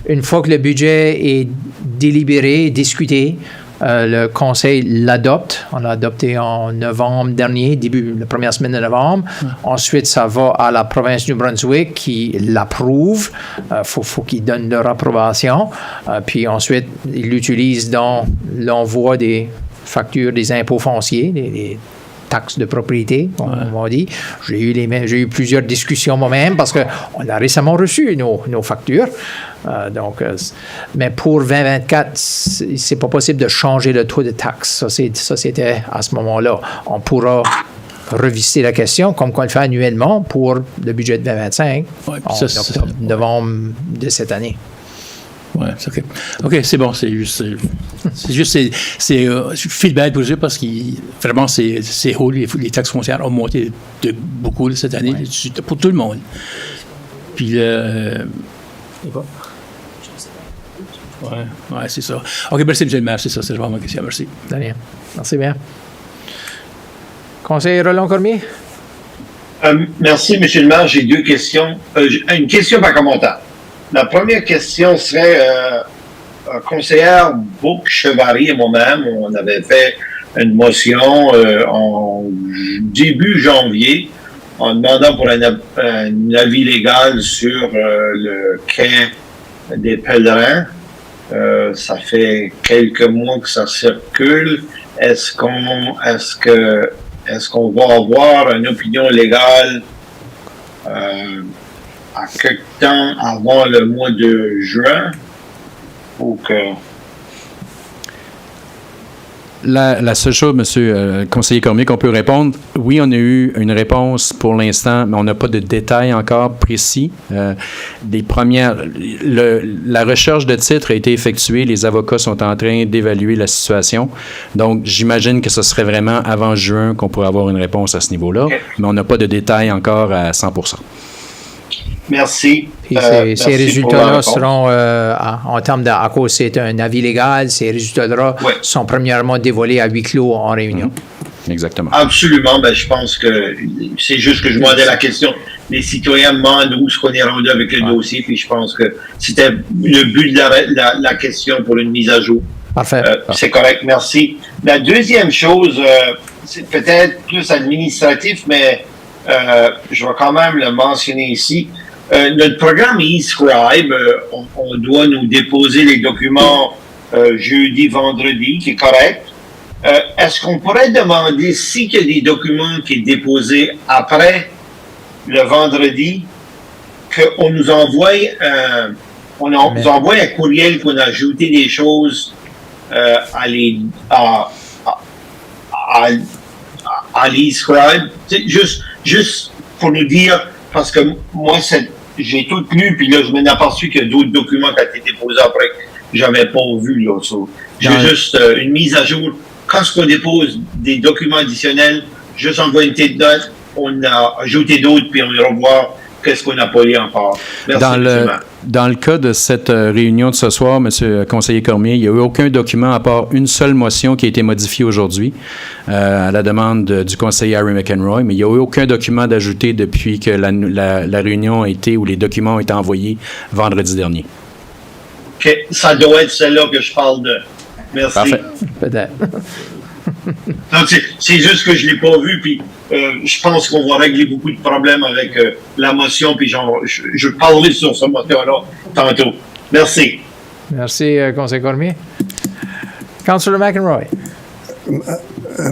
Une fois que le budget est délibéré, discuté, le Conseil l'adopte. On l'a adopté en novembre dernier, la première semaine de novembre. Ensuite, ça va à la province du New-Brunswick qui l'approuve. Faut qu'ils donnent leur approbation. Puis ensuite, ils l'utilisent dans l'envoi des factures des impôts fonciers, taxe de propriété, on dit. J'ai eu plusieurs discussions moi-même parce qu'on a récemment reçu nos factures. Mais pour 2024, c'est pas possible de changer le taux de taxe. Ça, c'était à ce moment-là. On pourra revisiter la question comme qu'on le fait annuellement pour le budget de 2025 en novembre de cette année. Oui, c'est OK. OK, c'est bon, c'est feedback pour eux parce que vraiment, c'est haut. Les taxes foncières ont monté de beaucoup cette année pour tout le monde. Puis Oui, c'est ça. OK, merci, M. le maire, c'est ça, c'est vraiment ma question. Merci. De rien. Merci bien. Conseiller Roland-Cormier? Merci, M. le maire. J'ai deux questions. Une question par commentaire. La première question serait, conseillère Bouc-Chevary et moi-même, on avait fait une motion en début janvier en demandant pour un avis légal sur le quai des pèlerins. Ça fait quelques mois que ça circule. Est-ce qu'on va avoir une opinion légale à quelque temps avant le mois de juin ou que... La seule chose, monsieur le conseiller Cormier, qu'on peut répondre, oui, on a eu une réponse pour l'instant, mais on n'a pas de détails encore précis. La recherche de titres a été effectuée, les avocats sont en train d'évaluer la situation. Donc, j'imagine que ce serait vraiment avant juin qu'on pourrait avoir une réponse à ce niveau-là, mais on n'a pas de détails encore à 100%. Merci. Et ces résultats-là seront, en termes de, à cause c'est un avis légal, ces résultats-là sont premièrement dévoilés à huis clos en réunion. Exactement. Absolument. Je pense que c'est juste que je demandais la question. Les citoyens demandent où est-ce qu'on est rendu avec le dossier, puis je pense que c'était le but de la question pour une mise à jour. Parfait. C'est correct, merci. La deuxième chose, c'est peut-être plus administratif, mais je vais quand même le mentionner ici. Notre programme e-scribe, on doit nous déposer les documents jeudi, vendredi, qui est correct. Est-ce qu'on pourrait demander s'il y a des documents qui sont déposés après le vendredi, qu'on nous envoie nous envoie un courriel qu'on a ajouté des choses à l'e-scribe, juste pour nous dire, parce que moi, j'ai tout lu, puis là, je m'en ai aperçu qu'il y a d'autres documents qui ont été déposés après que j'avais pas vu, là. J'ai juste une mise à jour. Quand on dépose des documents additionnels, juste envoie une petite note, on a ajouté d'autres, puis on ira voir qu'est-ce qu'on n'a pas lu encore. Merci, dans le cas de cette réunion de ce soir, M. le conseiller Cormier, il n'y a eu aucun document à part une seule motion qui a été modifiée aujourd'hui à la demande du conseiller Harry McEnroy, mais il n'y a eu aucun document d'ajouté depuis que la réunion a été, ou les documents ont été envoyés vendredi dernier. OK. Ça doit être celle-là que je parle de. Merci. Parfait. Peut-être. C'est juste que je ne l'ai pas vu, puis je pense qu'on va régler beaucoup de problèmes avec la motion, puis je parlerai sur ce motion-là tantôt. Merci. Merci, conseiller Cormier. Councillor McEnroy.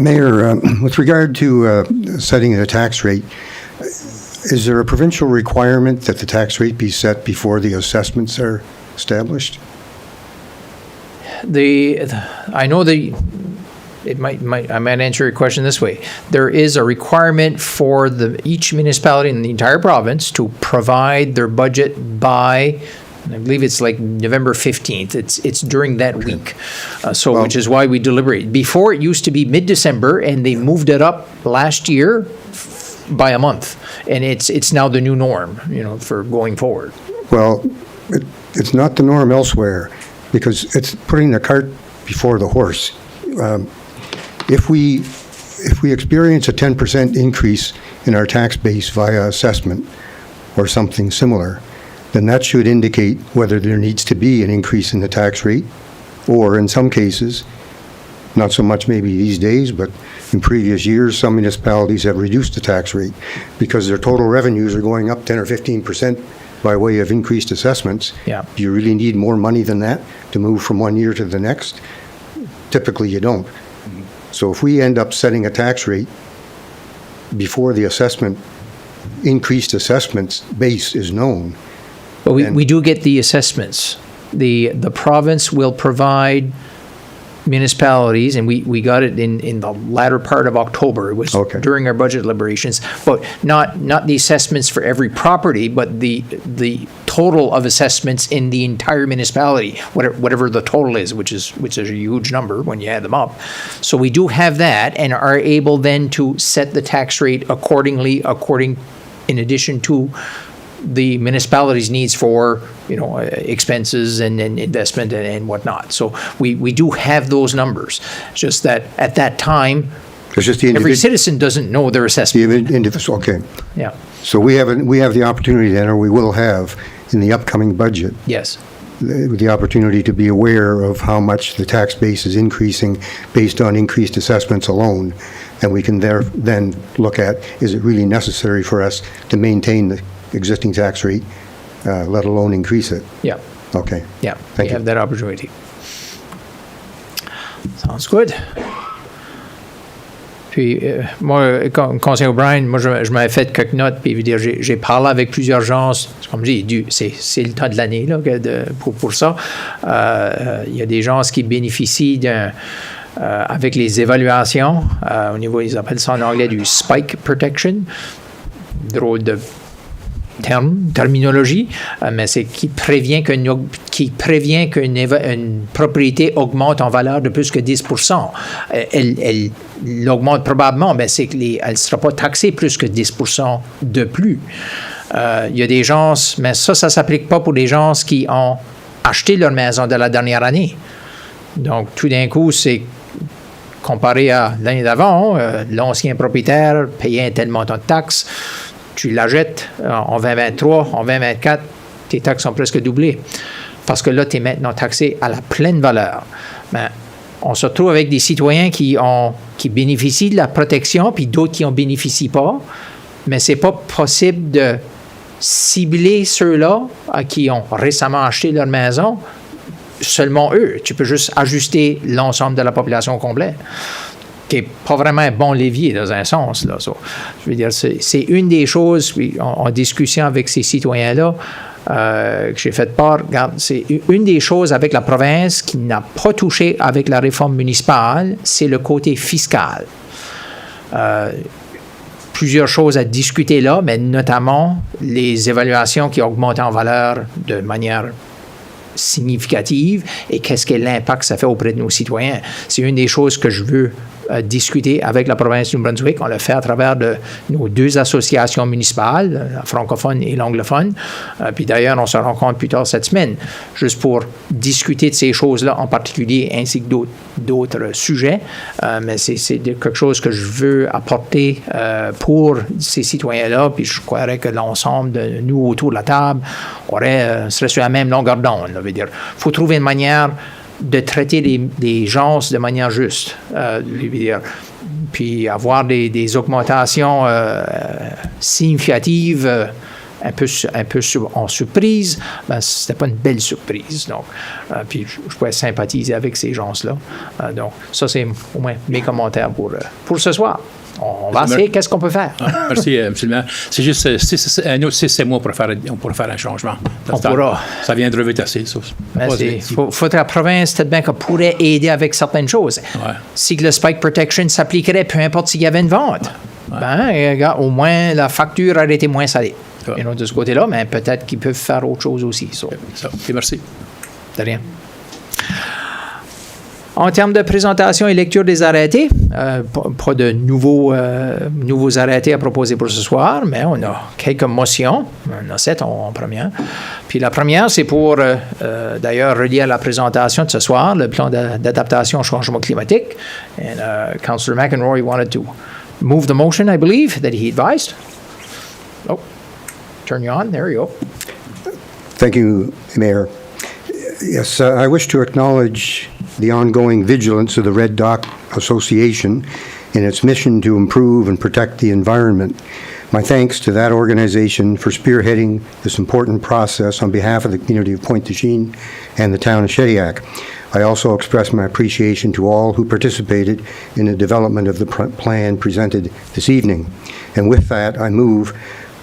Mayor, with regard to setting the tax rate, is there a provincial requirement that the tax rate be set before the assessments are established? I know I might answer your question this way. There is a requirement for each municipality in the entire province to provide their budget by, I believe it's like November 15th. It's during that week. Which is why we deliberate. Before it used to be mid-December, and they moved it up last year by a month. And it's now the new norm, for going forward. Well, it's not the norm elsewhere, because it's putting the cart before the horse. If we experience a 10% increase in our tax base via assessment or something similar, then that should indicate whether there needs to be an increase in the tax rate, or in some cases, not so much maybe these days, but in previous years, some municipalities have reduced the tax rate because their total revenues are going up 10 or 15% by way of increased assessments. Yeah. Do you really need more money than that to move from one year to the next? Typically, you don't. So if we end up setting a tax rate before the increased assessments base is known. But we do get the assessments. The province will provide municipalities, and we got it in the latter part of October. It was during our budget deliberations, but not the assessments for every property, but the total of assessments in the entire municipality, whatever the total is, which is a huge number when you add them up. So we do have that, and are able then to set the tax rate accordingly, in addition to the municipality's needs for, expenses and investment and whatnot. So we do have those numbers. Just that at that time, every citizen doesn't know their assessment. Okay. Yeah. So we have the opportunity then, or we will have in the upcoming budget. Yes. The opportunity to be aware of how much the tax base is increasing based on increased assessments alone. And we can then look at, is it really necessary for us to maintain the existing tax rate, let alone increase it? Yeah. Okay. Yeah. Thank you. Have that opportunity. Sounds good. Puis, moi, conseiller O'Brien, moi, je m'avais fait quelques notes, puis j'ai parlé avec plusieurs gens, comme j'ai dit, c'est le temps de l'année là, pour ça. Il y a des gens qui bénéficient avec les évaluations, au niveau, ils appellent ça en anglais du spike protection, drôle de terminologie, mais c'est qui prévient qu'une propriété augmente en valeur de plus que 10%. Elle l'augmente probablement, mais c'est qu'elle ne sera pas taxée plus que 10% de plus. Il y a des gens, mais ça ne s'applique pas pour des gens qui ont acheté leur maison de la dernière année. Donc, tout d'un coup, c'est comparé à l'année d'avant, l'ancien propriétaire payait un tel montant de taxes. Tu la jettes en 2023, en 2024, tes taxes sont presque doublées. Parce que là, tu es maintenant taxé à la pleine valeur. Mais on se retrouve avec des citoyens qui bénéficient de la protection, puis d'autres qui n'en bénéficient pas. Mais ce n'est pas possible de cibler ceux-là qui ont récemment acheté leur maison, seulement eux. Tu peux juste ajuster l'ensemble de la population complète, qui n'est pas vraiment un bon levier dans un sens. Là. So, je veux dire, c'est une des choses, en discussion avec ces citoyens-là, que j'ai fait part, regarde, c'est une des choses avec la province qui n'a pas touché avec la réforme municipale, c'est le côté fiscal. Plusieurs choses à discuter là, mais notamment les évaluations qui augmentent en valeur de manière significative et qu'est-ce que l'impact que ça fait auprès de nos citoyens. C'est une des choses que je veux discuter avec la province du Nouveau-Brunswick. On le fait à travers nos deux associations municipales, la francophone et l'anglophone. Puis d'ailleurs, on se rencontre plus tard cette semaine, juste pour discuter de ces choses-là en particulier, ainsi que d'autres sujets. Mais c'est quelque chose que je veux apporter pour ces citoyens-là. Puis je croirais que l'ensemble de nous autour de la table serait sur la même longueur d'onde. Il faut trouver une manière de traiter les gens de manière juste. Puis avoir des augmentations significatives un peu en surprise, ben, c'était pas une belle surprise. Donc, puis je pouvais sympathiser avec ces gens-là. Donc, ça, c'est au moins mes commentaires pour ce soir. On va essayer qu'est-ce qu'on peut faire. Merci, M. le maire. C'est juste un autre 6 mois pour faire un changement. On pourra. Ça viendra vite assez. Il faut que la province, peut-être bien qu'elle pourrait aider avec certaines choses. Ouais. Si le Spike Protection s'appliquerait, peu importe s'il y avait une vente, au moins la facture aurait été moins salée. De ce côté-là, mais peut-être qu'ils peuvent faire autre chose aussi. Merci. De rien. En termes de présentation et lecture des arrêtés, pas de nouveaux arrêtés à proposer pour ce soir, mais on a quelques motions. On a 7 en première. Puis la première, c'est pour, d'ailleurs, relier à la présentation de ce soir, le plan d'adaptation au changement climatique. And Councillor McEnroy wanted to move the motion, I believe, that he advised. Oh, turn you on. There you go. Thank you, Mayor. Yes, I wish to acknowledge the ongoing vigilance of the Red Dock Association in its mission to improve and protect the environment. My thanks to that organization for spearheading this important process on behalf of the community of Pointe-du-Chien and the town of Shediac. I also express my appreciation to all who participated in the development of the plan presented this evening. And with that, I move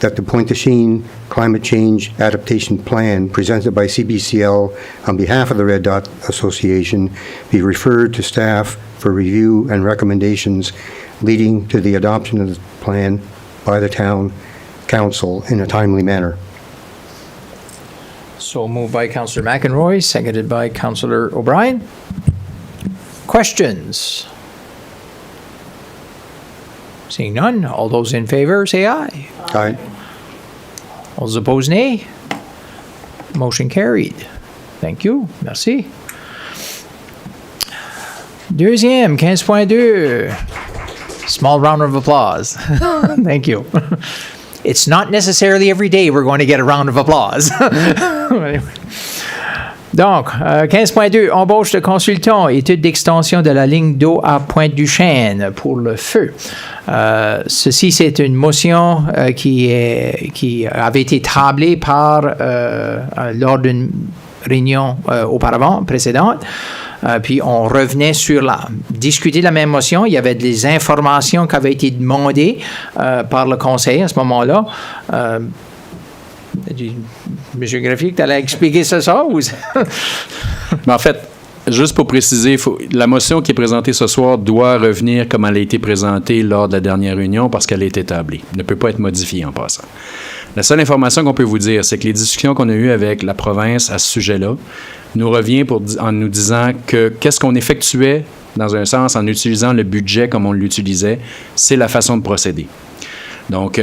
that the Pointe-du-Chien Climate Change Adaptation Plan presented by CBCL on behalf of the Red Dot Association be referred to staff for review and recommendations leading to the adoption of the plan by the town council in a timely manner. So moved by Councillor McEnroy, seconded by Councillor O'Brien. Questions? Seeing none, all those in favor say aye. Aye. All those opposed, nay. Motion carried. Thank you. Merci. Deuxième, 15.2. Small round of applause. Thank you. It's not necessarily every day we're going to get a round of applause. Donc, 15.2, embauche de consultant, étude d'extension de la ligne d'eau à Pointe-du-Chêne pour le feu. Ceci, c'est une motion qui avait été tablée lors d'une réunion précédente. Puis on revenait discuter de la même motion. Il y avait des informations qui avaient été demandées par le conseil à ce moment-là. Monsieur Greffier, tu allais expliquer ça ou... Mais en fait, juste pour préciser, la motion qui est présentée ce soir doit revenir comme elle a été présentée lors de la dernière réunion parce qu'elle est établie. Elle ne peut pas être modifiée en passant. La seule information qu'on peut vous dire, c'est que les discussions qu'on a eues avec la province à ce sujet-là nous revient en nous disant que qu'est-ce qu'on effectuait, dans un sens, en utilisant le budget comme on l'utilisait, c'est la façon de procéder. Donc,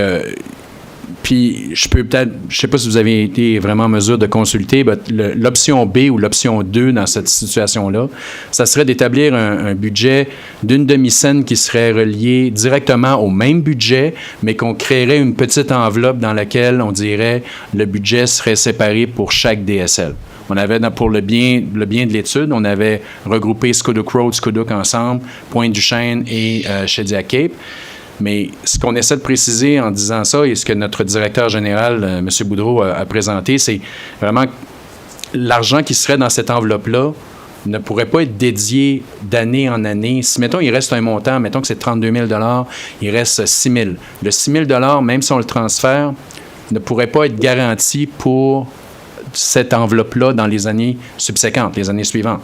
puis je sais pas si vous avez été vraiment en mesure de consulter, l'option B ou l'option 2 dans cette situation-là, ça serait d'établir un budget d'une demi-scène qui serait relié directement au même budget, mais qu'on créerait une petite enveloppe dans laquelle on dirait le budget serait séparé pour chaque DSL. On avait, pour le bien de l'étude, on avait regroupé Scodoc Road, Scodoc ensemble, Pointe-du-Chêne et Shediac Cape. Mais ce qu'on essaie de préciser en disant ça, et ce que notre directeur général, M. Boudreau, a présenté, c'est vraiment l'argent qui serait dans cette enveloppe-là ne pourrait pas être dédié d'année en année. Si, mettons, il reste un montant, mettons que c'est 32 000 $, il reste 6 000 $. Le 6 000 $, même si on le transfère, ne pourrait pas être garanti pour cette enveloppe-là dans les années subséquentes, les années suivantes.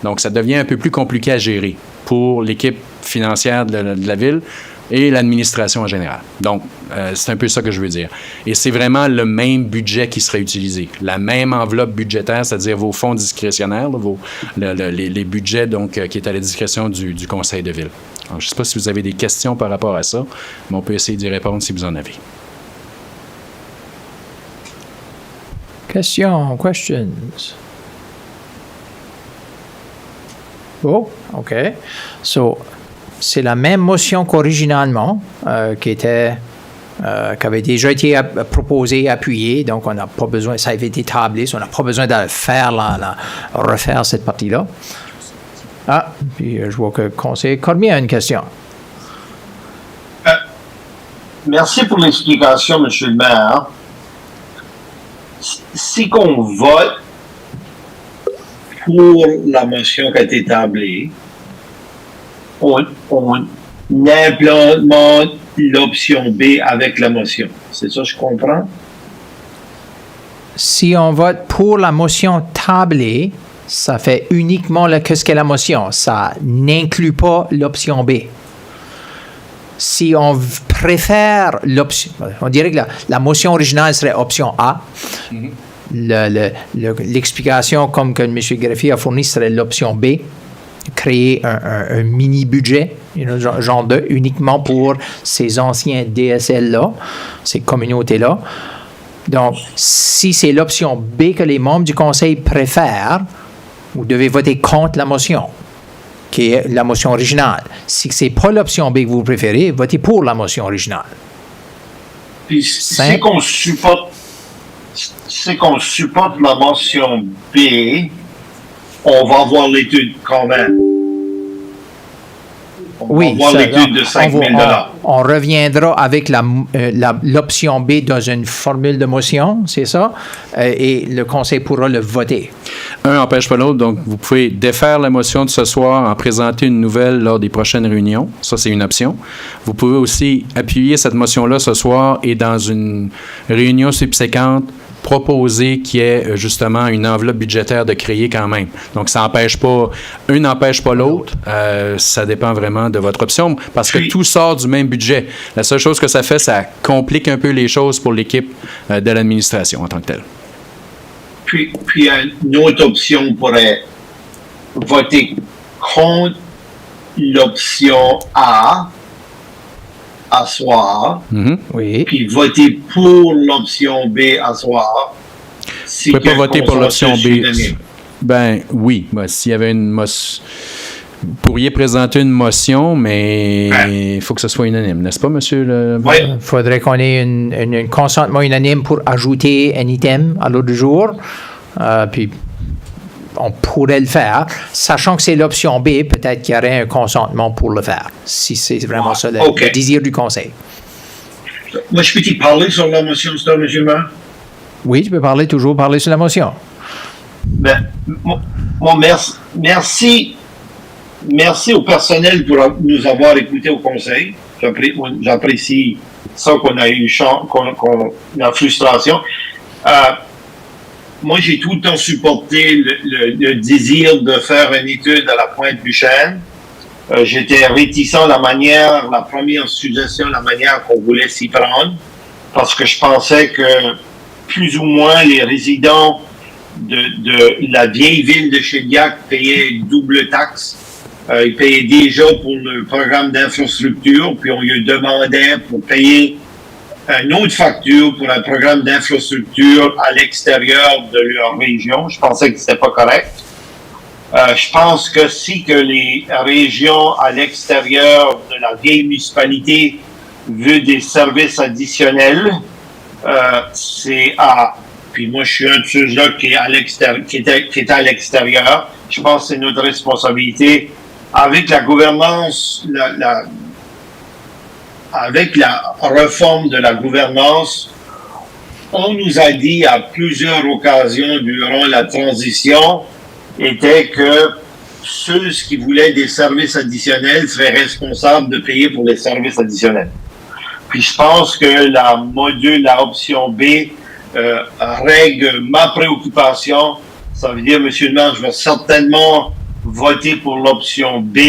Donc, ça devient un peu plus compliqué à gérer pour l'équipe financière de la ville et l'administration en général. Donc, c'est un peu ça que je veux dire. Et c'est vraiment le même budget qui serait utilisé, la même enveloppe budgétaire, c'est-à-dire vos fonds discrétionnaires, les budgets donc, qui est à la discrétion du conseil de ville. Alors, je ne sais pas si vous avez des questions par rapport à ça, mais on peut essayer d'y répondre si vous en avez. Questions? Oh, OK. So, c'est la même motion qu'originalement, qui avait déjà été proposée, appuyée, donc on n'a pas besoin, ça avait été tablé, on n'a pas besoin de refaire cette partie-là. Ah, puis je vois que le conseiller Cormier a une question. Merci pour l'explication, M. le maire. Si qu'on vote pour la motion qui a été tablée, on implémente l'option B avec la motion. C'est ça, je comprends? Si on vote pour la motion tablée, ça fait uniquement qu'est-ce qu'est la motion. Ça n'inclut pas l'option B. Si on préfère l'option, on dirait que la motion originale serait option A. Mm-hmm. L'explication, comme que M. Greffier a fourni, serait l'option B. Créer un mini-budget, genre uniquement pour ces anciens DSL-là, ces communautés-là. Donc, si c'est l'option B que les membres du conseil préfèrent, vous devez voter contre la motion, qui est la motion originale. Si ce n'est pas l'option B que vous préférez, votez pour la motion originale. Puis, si qu'on supporte la motion B, on va voir l'étude quand même. Oui, voir ça, l'étude de 5 000 on reviendra avec l'option B dans une formule de motion, c'est ça? Et le Conseil pourra le voter. Un n'empêche pas l'autre, donc vous pouvez défaire la motion de ce soir, en présenter une nouvelle lors des prochaines réunions. Ça, c'est une option. Vous pouvez aussi appuyer cette motion-là ce soir et dans une réunion subséquente, proposer qu'il y ait justement une enveloppe budgétaire de créer quand même. Donc, ça n'empêche pas, un n'empêche pas l'autre. Ça dépend vraiment de votre option parce que tout sort du même budget. La seule chose que ça fait, ça complique un peu les choses pour l'équipe de l'administration en tant que telle. Puis une autre option pourrait voter contre l'option A à soir, Oui. puis voter pour l'option B à soir. Vous ne pouvez pas voter pour l'option B. Ben oui, s'il y avait une motion. Vous pourriez présenter une motion, mais il faut que ce soit unanime, n'est-ce pas, monsieur le... Oui. Il faudrait qu'on ait un consentement unanime pour ajouter un item à l'ordre du jour. Puis on pourrait le faire. Sachant que c'est l'option B, peut-être qu'il y aurait un consentement pour le faire, si c'est vraiment ça le désir du Conseil. Moi, je peux-tu parler sur la motion, c'est ça, monsieur le maire? Oui, tu peux toujours parler sur la motion. Ben, merci au personnel pour nous avoir écoutés au Conseil. J'apprécie ça qu'on a eu la frustration. Moi, j'ai tout le temps supporté le désir de faire une étude à la Pointe-Buchaine. J'étais réticent la première suggestion, la manière qu'on voulait s'y prendre, parce que je pensais que plus ou moins les résidents de la vieille ville de Shediac payaient une double taxe. Ils payaient déjà pour le programme d'infrastructure, puis on lui demandait pour payer une autre facture pour un programme d'infrastructure à l'extérieur de leur région. Je pensais que c'était pas correct. Je pense que si que les régions à l'extérieur de la vieille municipalité veulent des services additionnels, c'est à... Puis moi, je suis un de ceux-là qui est à l'extérieur. Je pense que c'est notre responsabilité. Avec la gouvernance, avec la réforme de la gouvernance, on nous a dit à plusieurs occasions durant la transition était que ceux qui voulaient des services additionnels seraient responsables de payer pour les services additionnels. Puis je pense que la option B règle ma préoccupation. Ça veut dire, monsieur le maire, je vais certainement voter pour l'option B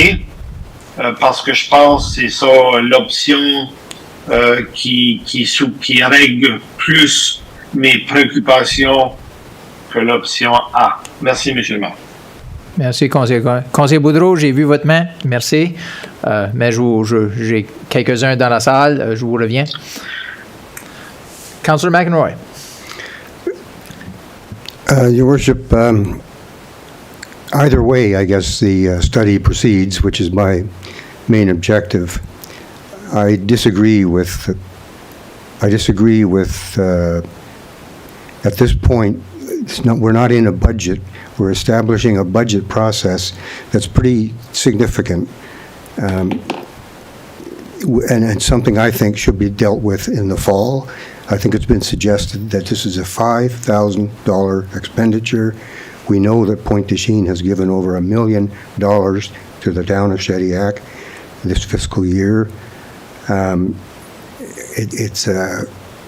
parce que je pense que c'est ça l'option qui règle plus mes préoccupations que l'option A. Merci, monsieur le maire. Merci, conseiller Boudreau, j'ai vu votre main. Merci. Mais j'ai quelques-uns dans la salle. Je vous reviens. Councillor McEnroy. Your Worship, either way, I guess the study proceeds, which is my main objective. I disagree with at this point, we're not in a budget. We're establishing a budget process that's pretty significant. And it's something I think should be dealt with in the fall. I think it's been suggested that this is a $5,000 expenditure. We know that Pointe de Shediac has given over $1 million to the town of Shediac this fiscal year.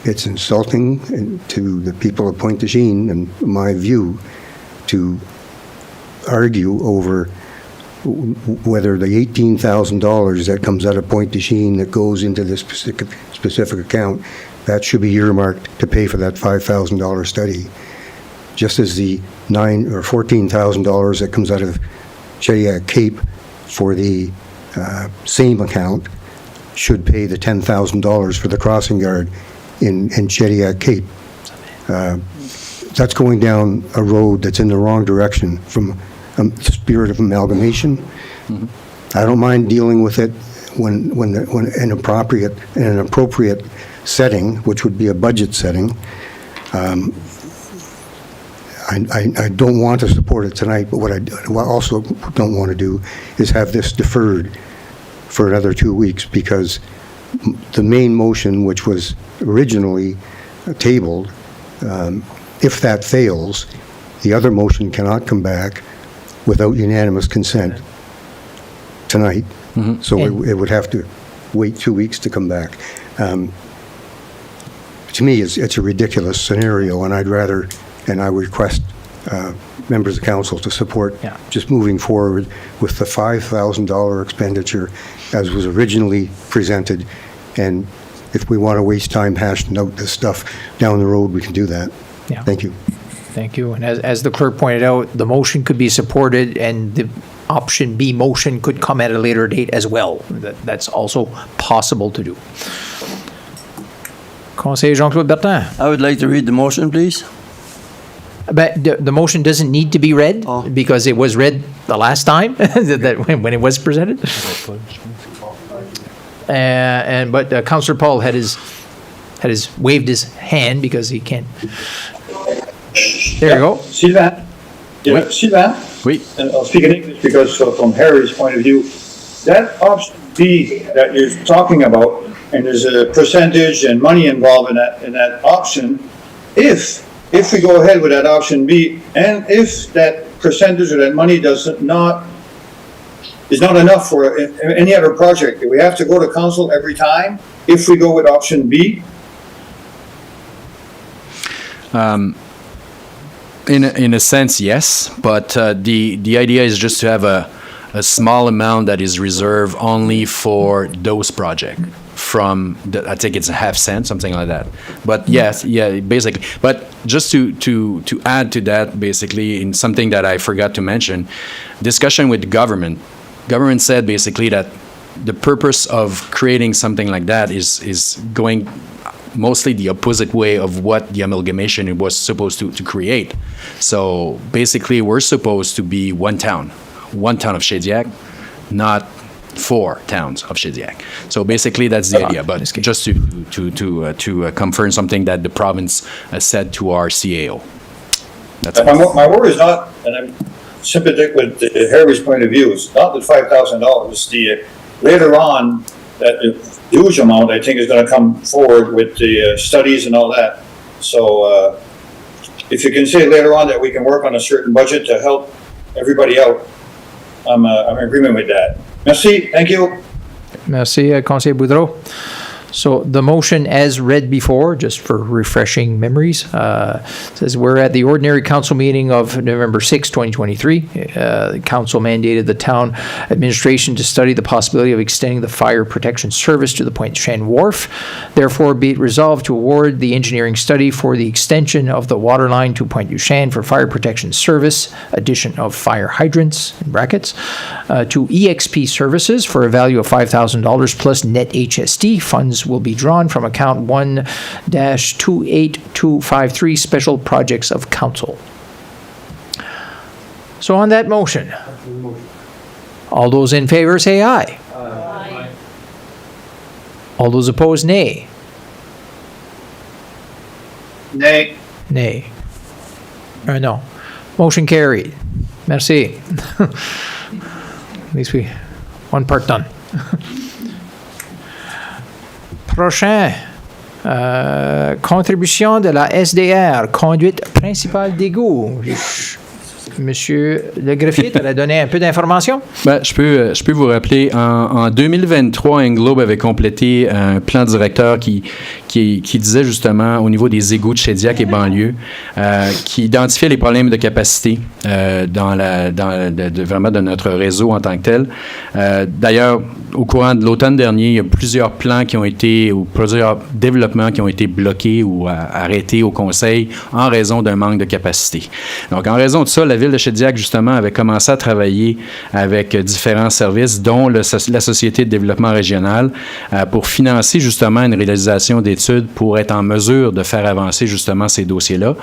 It's insulting to the people of Pointe de Shediac, in my view, to argue over whether the $18,000 that comes out of Pointe de Shediac that goes into this specific account, that should be earmarked to pay for that $5,000 study, just as the $9,000 or $14,000 that comes out of Shediac Cape for the same account should pay the $10,000 for the crossing guard in Shediac Cape. That's going down a road that's in the wrong direction from a spirit of amalgamation. Mm-hmm. I don't mind dealing with it when an appropriate setting, which would be a budget setting. I don't want to support it tonight, but what I also don't want to do is have this deferred for another 2 weeks because the main motion, which was originally tabled, if that fails, the other motion cannot come back without unanimous consent tonight. So it would have to wait 2 weeks to come back. To me, it's a ridiculous scenario, and I'd rather, and I request members of council to support just moving forward with the $5,000 expenditure as was originally presented. And if we want to waste time hashing out this stuff down the road, we can do that. Yeah. Thank you. Thank you. And as the clerk pointed out, the motion could be supported and the option B motion could come at a later date as well. That's also possible to do. Conseiller Jean-Claude Bertin. I would like to read the motion, please. But the motion doesn't need to be read because it was read the last time when it was presented. But Councillor Paul had waved his hand because he can't. There you go. Sylvain? Yeah, Oui. Sylvain? Oui. And I'll speak in English because from Harry's point of view, that option B that you're talking about, and there's a percentage and money involved in that option, if we go ahead with that option B, and if that percentage or that money is not enough for any other project, do we have to go to council every time if we go with option B? In a sense, yes, but the idea is just to have a small amount that is reserved only for those projects. I think it's a half cent, something like that. But yes, basically. But just to add to that, basically, in something that I forgot to mention, discussion with the government. Government said basically that the purpose of creating something like that is going mostly the opposite way of what the amalgamation was supposed to create. So basically, we're supposed to be one town of Shediac, not 4 towns of Shediac. So basically, that's the idea. But just to confirm something that the province said to our CAO. That's My worry is not, and I'm sympathetic with Harry's point of view, it's not the $5,000. Later on, that huge amount, I think, is going to come forward with the studies and all that. So if you can say later on that we can work on a certain budget to help everybody out, I'm in agreement with that. Merci. Thank you. Merci, Conseiller Boudreau. So the motion as read before, just for refreshing memories, says we're at the ordinary council meeting of November 6, 2023. The council mandated the town administration to study the possibility of extending the fire protection service to the Pointe du Chêne Wharf. Therefore, be it resolved to award the engineering study for the extension of the water line to Pointe du Chêne for fire protection service, addition of fire hydrants, in brackets, to EXP services for a value of $5,000 plus net HST funds will be drawn from account 1-28253 Special Projects of Council. So on that motion, all those in favor say aye. Aye. All those opposed, nay. Nay. Nay. No. Motion carried. Merci. At least one part done. Prochain, contribution de la SDR, conduite principale d'égout. Monsieur le greffier, tu as donné un peu d'informations? Ben, je peux vous rappeler, en 2023, Englobe avait complété un plan directeur qui disait justement au niveau des égouts de Shediac et banlieue, qui identifiait les problèmes de capacité vraiment de notre réseau en tant que tel. D'ailleurs, au courant de l'automne dernier, il y a plusieurs plans plusieurs développements qui ont été bloqués ou arrêtés au Conseil en raison d'un manque de capacité. Donc, en raison de ça, la Ville de Shediac, justement, avait commencé à travailler avec différents services, dont la Société de développement régional, pour financer, justement, une réalisation des l'étude pour être en mesure de faire avancer justement ces dossiers-là.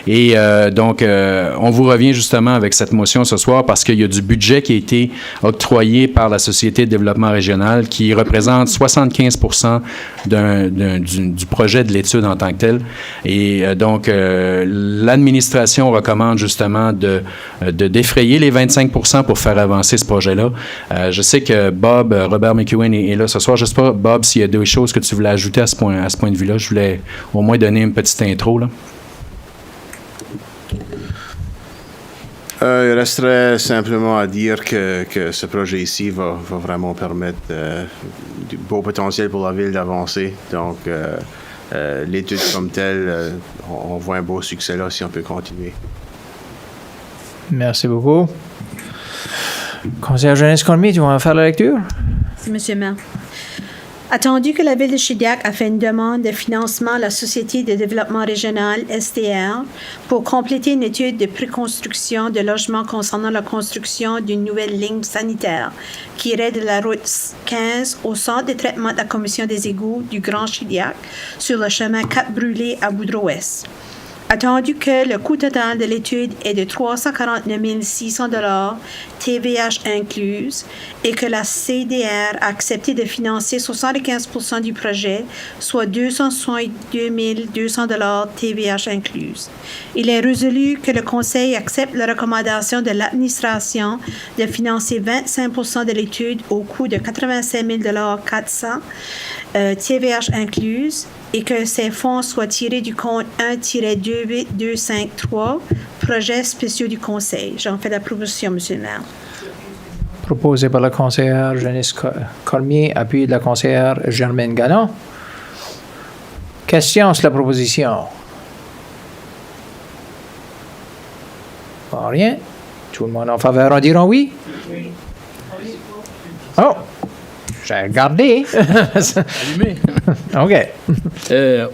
Et donc, on vous revient justement avec cette motion ce soir parce qu'il y a du budget qui a été octroyé par la Société de développement régional qui représente 75% du projet de l'étude en tant que tel. Et donc, l'administration recommande justement de défrayer les 25% pour faire avancer ce projet-là. Je sais que Robert McEwen est là ce soir. Je ne sais pas, Bob, s'il y a des choses que tu voulais ajouter à ce point de vue-là. Je voulais au moins donner une petite intro, là. Il resterait simplement à dire que ce projet ici va vraiment permettre du beau potentiel pour la ville d'avancer. Donc, l'étude comme telle, on voit un beau succès là si on peut continuer. Merci beaucoup. Conseillère Jeunesse Cormier, tu vas en faire la lecture? Monsieur le maire. Attendu que la Ville de Shediac a fait une demande de financement à la Société de développement régional, SDR, pour compléter une étude de préconstruction de logements concernant la construction d'une nouvelle ligne sanitaire qui irait de la route 15 au centre de traitement de la Commission des égouts du Grand Shediac sur le chemin Cap-Brûlé à Boudreau-Ouest. Attendu que le coût total de l'étude est de 349 600 $, TVH incluse, et que la CDR a accepté de financer 75% du projet, soit 262 200 $, TVH incluse. Il est résolu que le Conseil accepte la recommandation de l'administration de financer 25% de l'étude au coût de 85 400 $, TVH incluse, et que ces fonds soient tirés du compte 1-28253, projets spéciaux du Conseil. J'en fais la proposition, Monsieur le maire. Proposé par la conseillère Jeunesse Cormier, appuyé de la conseillère Germaine Galland. Question sur la proposition? Pas rien. Tout le monde en faveur en diront oui? Oh! J'ai regardé. Allumé. OK.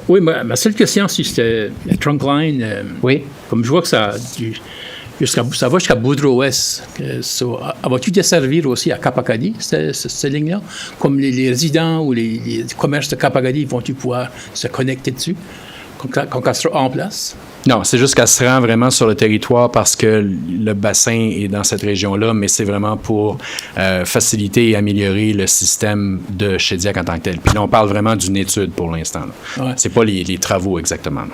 Oui, ma seule question, si c'était la trunk line. Oui. Comme je vois que ça va jusqu'à Boudreau-Ouest, vas-tu desservir aussi à Cap-Acadie, cette ligne-là? Comme les résidents ou les commerces de Cap-Acadie, vont-tu pouvoir se connecter dessus quand elle sera en place? Non, c'est juste qu'elle se rend vraiment sur le territoire parce que le bassin est dans cette région-là, mais c'est vraiment pour faciliter et améliorer le système de Shediac en tant que tel. Puis là, on parle vraiment d'une étude pour l'instant. Ouais. C'est pas les travaux exactement.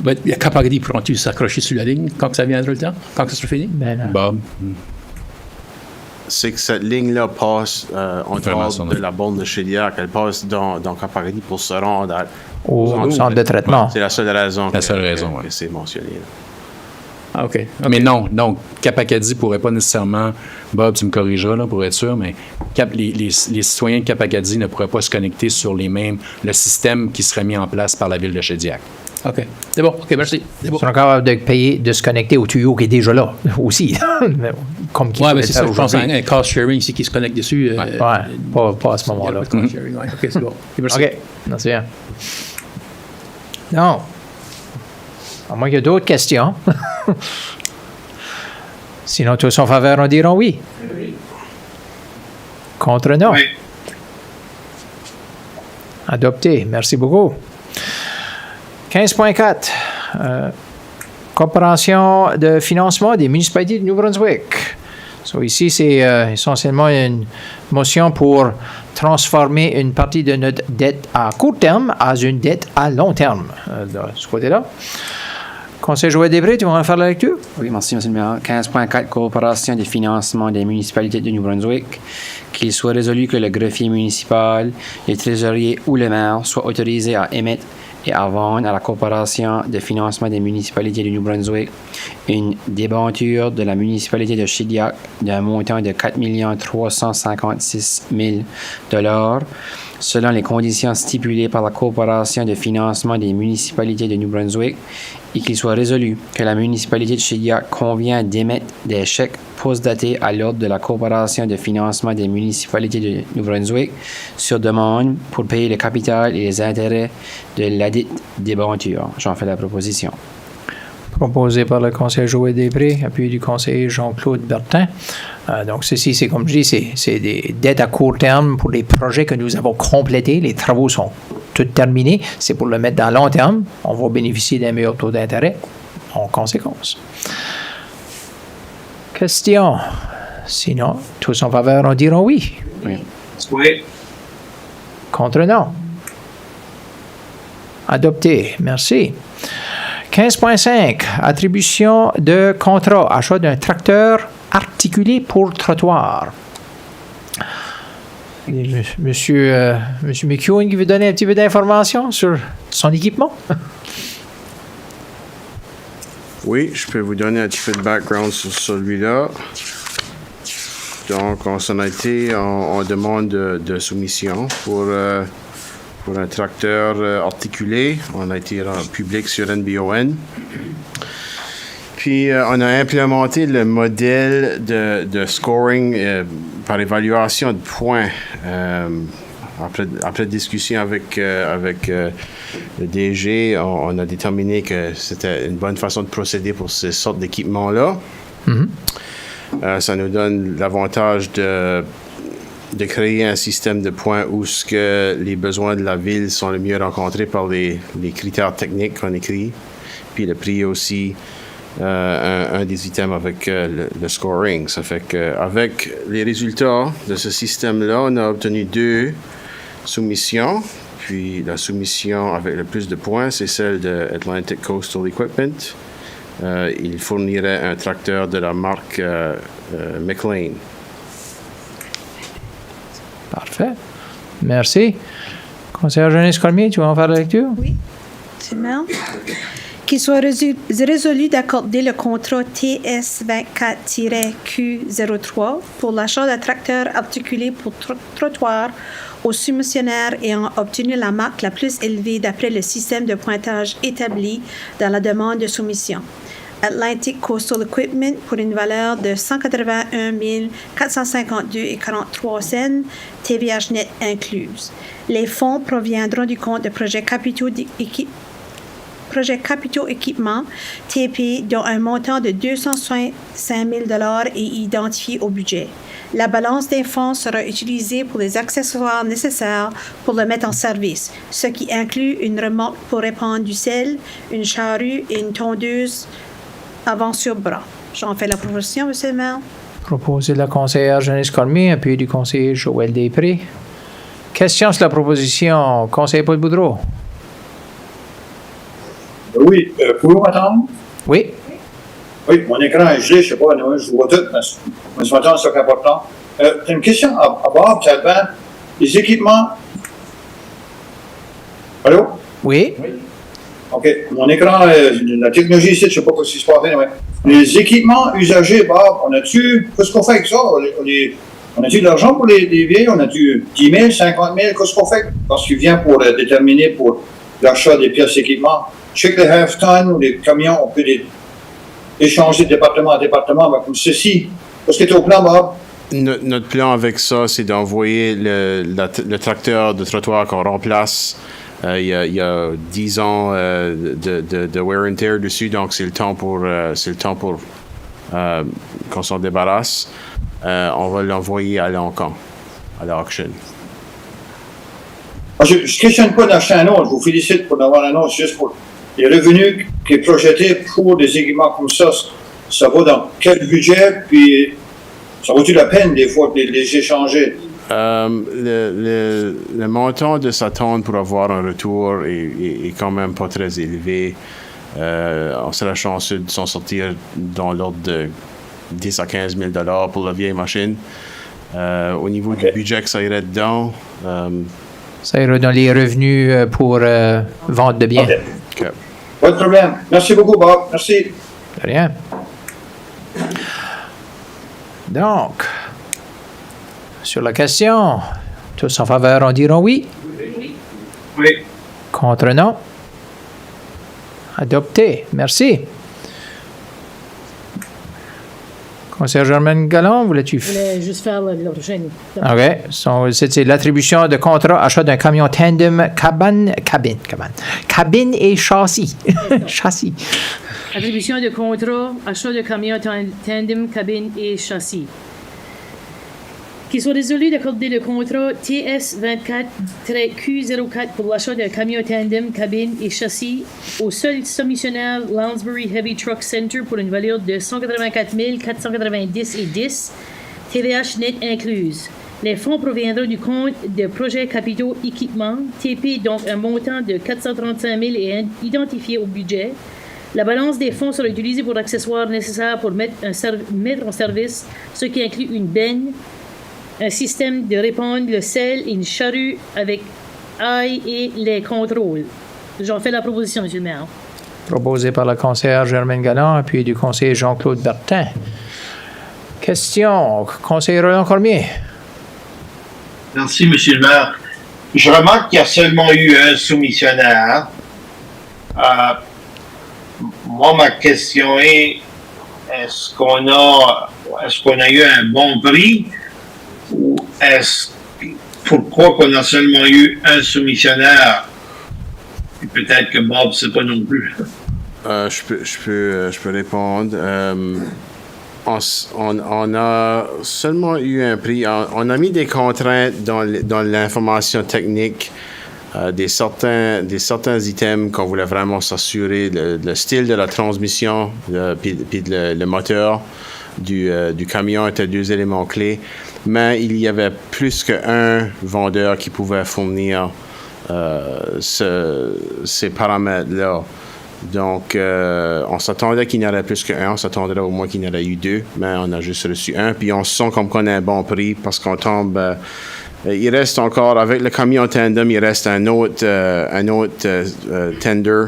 Ben, les Cap-Acadie pourront-ils s'accrocher sur la ligne quand ça viendra le temps, quand ça sera fini? Bob? C'est que cette ligne-là passe en dehors de la borne de Shediac. Elle passe dans Cap-Acadie pour se rendre au centre de traitement. Ouais, c'est la seule raison que c'est mentionné. Là. Ah, OK. Mais non, donc Cap-Acadie ne pourrait pas nécessairement, Bob, tu me corrigeras là, pour être sûr, mais les citoyens de Cap-Acadie ne pourraient pas se connecter sur le système qui serait mis en place par la Ville de Shediac. OK. C'est bon. OK, merci. C'est bon. Ils sont capables de se connecter au tuyau qui est déjà là aussi. Oui, mais c'est ça. Je pense à un cost sharing ici qui se connecte dessus. Pas à ce moment-là. OK, c'est bon. Merci. OK. Merci bien. Non. À moins qu'il y ait d'autres questions. Sinon, tous en faveur, on diront oui. Oui. Contre, non. Oui. Adopté. Merci beaucoup. 15.4. Coopération de financement des municipalités de New Brunswick. Ici, c'est essentiellement une motion pour transformer une partie de notre dette à court terme à une dette à long terme. De ce côté-là. Conseil Joël-Després, tu vas en faire la lecture? Oui, merci, M. le maire. 15.4, coopération des financements des municipalités de New Brunswick. Qu'il soit résolu que le greffier municipal, le trésorier ou le maire soient autorisés à émettre et à vendre à la coopération de financement des municipalités de New Brunswick une débenture de la municipalité de Shediac d'un montant de 4 356 000 $ selon les conditions stipulées par la coopération de financement des municipalités de New Brunswick et qu'il soit résolu que la municipalité de Shediac convient d'émettre des chèques postdatés à l'ordre de la coopération de financement des municipalités de New Brunswick sur demande pour payer le capital et les intérêts de ladite débenture. J'en fais la proposition. Proposé par le conseiller Joël-Després, appuyé du conseiller Jean-Claude Bertin. Donc, ceci, c'est comme je dis, c'est des dettes à court terme pour les projets que nous avons complétés. Les travaux sont tout terminer, c'est pour le mettre dans long terme. On va bénéficier d'un meilleur taux d'intérêt en conséquence. Question? Sinon, tous en faveur, on dira oui. Oui. Contre, non. Adopté. Merci. 15.5. Attribution de contrat. Achat d'un tracteur articulé pour trottoir. Monsieur McEwen qui veut donner un petit peu d'informations sur son équipement? Oui, je peux vous donner un petit peu de background sur celui-là. Donc, on s'en a été en demande de soumission pour un tracteur articulé. On a été public sur NBON. Puis, on a implémenté le modèle de scoring par évaluation de points. Après discussion avec le DG, on a déterminé que c'était une bonne façon de procéder pour ces sortes d'équipements-là. Ça nous donne l'avantage de créer un système de points où ce que les besoins de la ville sont le mieux rencontrés par les critères techniques qu'on écrit. Puis le prix aussi, un des items avec le scoring. Ça fait qu'avec les résultats de ce système-là, on a obtenu 2 soumissions. Puis la soumission avec le plus de points, c'est celle de Atlantic Coastal Equipment. Il fournirait un tracteur de la marque McLean. Parfait. Merci. Conseillère Jeunesse Cormier, tu vas en faire la lecture? Oui, c'est bien. Qu'il soit résolu d'accorder le contrat TS24-Q03 pour l'achat d'un tracteur articulé pour trottoir aux soumissionnaires ayant obtenu la marque la plus élevée d'après le système de pointage établi dans la demande de soumission. Atlantic Coastal Equipment pour une valeur de 181 452,43 $, TVH net incluse. Les fonds proviendront du compte de projets capitaux équipement, TP, dont un montant de 265 000 $ est identifié au budget. La balance des fonds sera utilisée pour les accessoires nécessaires pour le mettre en service, ce qui inclut une remorque pour répandre du sel, une charrue et une tondeuse avant sur bras. J'en fais la proposition, M. le maire. Proposé de la conseillère Jeunesse Cormier, appuyé du conseiller Joël Després. Question sur la proposition. Conseiller Paul Boudreau. Oui, pouvez-vous m'entendre? Oui. Oui, mon écran est gelé, je ne sais pas, je vois tout, mais ce matin, c'est important. Une question à Bob, peut-être. Les équipements. Allô? Oui. OK. Mon écran, la technologie ici, je ne sais pas ce qui se passe, mais les équipements usagés, Bob, qu'est-ce qu'on fait avec ça? On a-tu de l'argent pour les vieilles? On a-tu 10 000, 50 000? Qu'est-ce qu'on fait? Parce qu'il vient pour déterminer pour l'achat des pièces d'équipement. Je sais que les half-tons ou les camions, on peut les échanger de département à département, mais comme ceci. Qu'est-ce qui est au plan, Bob? Notre plan avec ça, c'est d'envoyer le tracteur de trottoir qu'on remplace. Il y a 10 ans de wear and tear dessus, donc c'est le temps pour qu'on s'en débarrasse. On va l'envoyer à l'encan, à l'auction. Je ne questionne pas d'acheter un autre. Je vous félicite pour avoir un autre, juste pour les revenus qui est projeté pour des équipements comme ça. Ça va dans quel budget, puis ça vaut-il la peine des fois de les échanger? Le montant de s'attendre pour avoir un retour est quand même pas très élevé. On serait chanceux de s'en sortir dans l'ordre de 10 à 15 000 $ pour la vieille machine. Au niveau du budget que ça irait dedans... ça irait dans les revenus pour vente de biens. OK. Pas de problème. Merci beaucoup, Bob. Merci. De rien. Donc, sur la question, tous en faveur, on dira oui. Oui. Contre, non. Adopté. Merci. Conseillère Germaine Gallon, voulais-tu... Je voulais juste faire la prochaine. OK. C'est l'attribution de contrat achat d'un camion tandem cabine et châssis. Châssis. Attribution de contrat achat de camion tandem cabine et châssis. Qu'il soit résolu d'accorder le contrat TS24-Q04 pour l'achat d'un camion tandem, cabine et châssis au seul soumissionnaire Lounsbury Heavy Truck Center pour une valeur de 184 490,10 TVH net incluse. Les fonds proviendront du compte de projets capitaux équipement, TP, donc un montant de 435 000 est identifié au budget. La balance des fonds sera utilisée pour accessoires nécessaires pour mettre en service, ce qui inclut une benne, un système de répandre le sel et une charrue avec ail et les contrôles. J'en fais la proposition, M. le maire. Proposé par la conseillère Germaine Galland, appuyé du conseiller Jean-Claude Bertin. Question, conseiller Roland Cormier. Merci, M. le maire. Je remarque qu'il y a seulement eu un soumissionnaire. Moi, ma question est, est-ce qu'on a eu un bon prix ou pourquoi qu'on a seulement eu un soumissionnaire? Et peut-être que Bob ne sait pas non plus. Je peux répondre. On a seulement eu un prix. On a mis des contraintes dans l'information technique, des certains items qu'on voulait vraiment s'assurer, le style de la transmission, puis le moteur du camion étaient deux éléments clés. Mais il y avait plus qu'un vendeur qui pouvait fournir ces paramètres-là. Donc, on s'attendait qu'il n'y en aurait plus qu'un, on s'attendrait au moins qu'il y en aurait eu deux, mais on a juste reçu un. Puis on se sent comme qu'on a un bon prix parce qu'on tombe. Il reste encore, avec le camion tandem, il reste un autre tender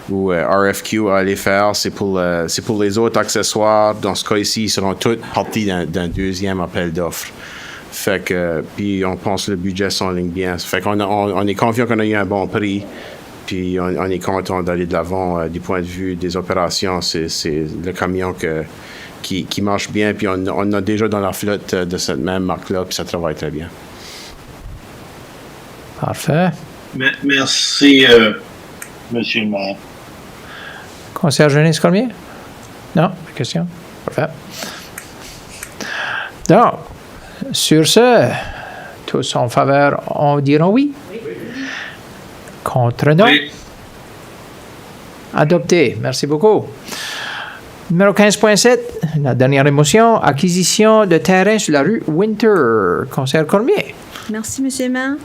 ou RFQ à aller faire. C'est pour les autres accessoires. Dans ce cas ici, ils seront tous partis d'un deuxième appel d'offres. Fait que, puis on pense que le budget s'enligne bien. Fait qu'on on est confiant qu'on a eu un bon prix. Puis on est content d'aller de l'avant du point de vue des opérations. C'est le camion qui marche bien. Puis on a déjà dans la flotte de cette même marque-là, puis ça travaille très bien. Parfait. Merci, Monsieur le maire. Conseillère Jeunesse Cormier? Non? Pas de question? Parfait. Donc, sur ce, tous en faveur, on dira oui. Contre non? Oui. Adopté. Merci beaucoup. Numéro 15.7, la dernière émotion, acquisition de terrain sur la rue Winter. Conseillère Cormier. Merci, M. le maire.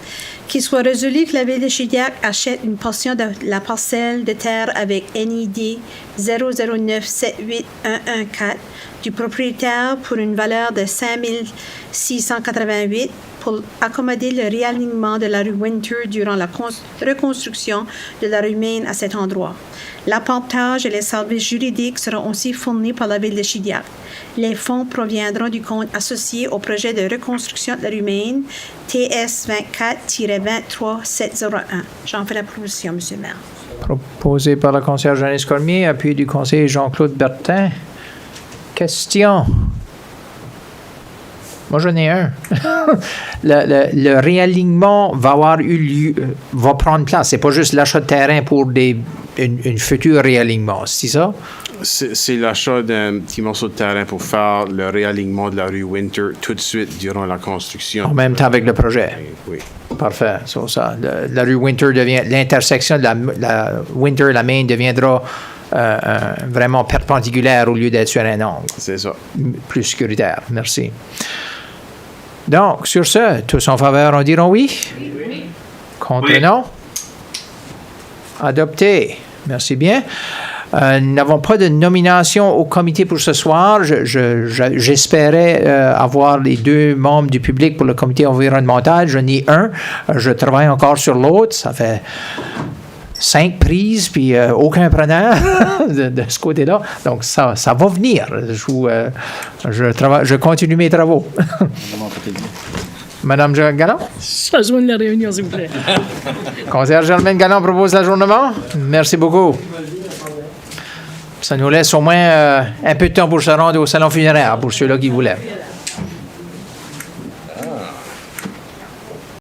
Qu'il soit résolu que la Ville de Shediac achète une portion de la parcelle de terre avec NID 009781114 du propriétaire pour une valeur de 5 688 pour accommoder le réalignement de la rue Winter durant la reconstruction de la rue Main à cet endroit. L'apportage et les services juridiques seront aussi fournis par la Ville de Shediac. Les fonds proviendront du compte associé au projet de reconstruction de la rue Main, TS 24-23701. J'en fais la proposition, M. le maire. Proposé par la conseillère Jeunesse Cormier, appuyé du conseiller Jean-Claude Bertin. Question. Moi, j'en ai un. le réalignement va avoir eu lieu, va prendre place. C'est pas juste l'achat de terrain pour une future réalignement, c'est ça? C'est l'achat d'un petit morceau de terrain pour faire le réalignement de la rue Winter tout de suite durant la construction. En même temps avec le projet? Oui. Parfait. So, ça, la rue Winter devient, l'intersection de la Winter et la Main deviendra vraiment perpendiculaire au lieu d'être sur un angle. C'est ça. Plus sécuritaire. Merci. Donc, sur ce, tous en faveur, on dira oui? Oui. Contre oui. Non? Adopté. Merci bien. Nous n'avons pas de nomination au comité pour ce soir. J'espérais avoir les deux membres du public pour le comité environnemental. J'en ai un. Je travaille encore sur l'autre. Ça fait 5 prises, puis aucun preneur de ce côté-là. Donc, ça va venir. Je continue mes travaux. Madame Galland? Ça joint la réunion, s'il vous plaît. Conseillère Germaine Galland propose l'ajournement. Merci beaucoup. Ça nous laisse au moins un peu de temps pour se rendre au salon funéraire, pour ceux-là qui voulaient.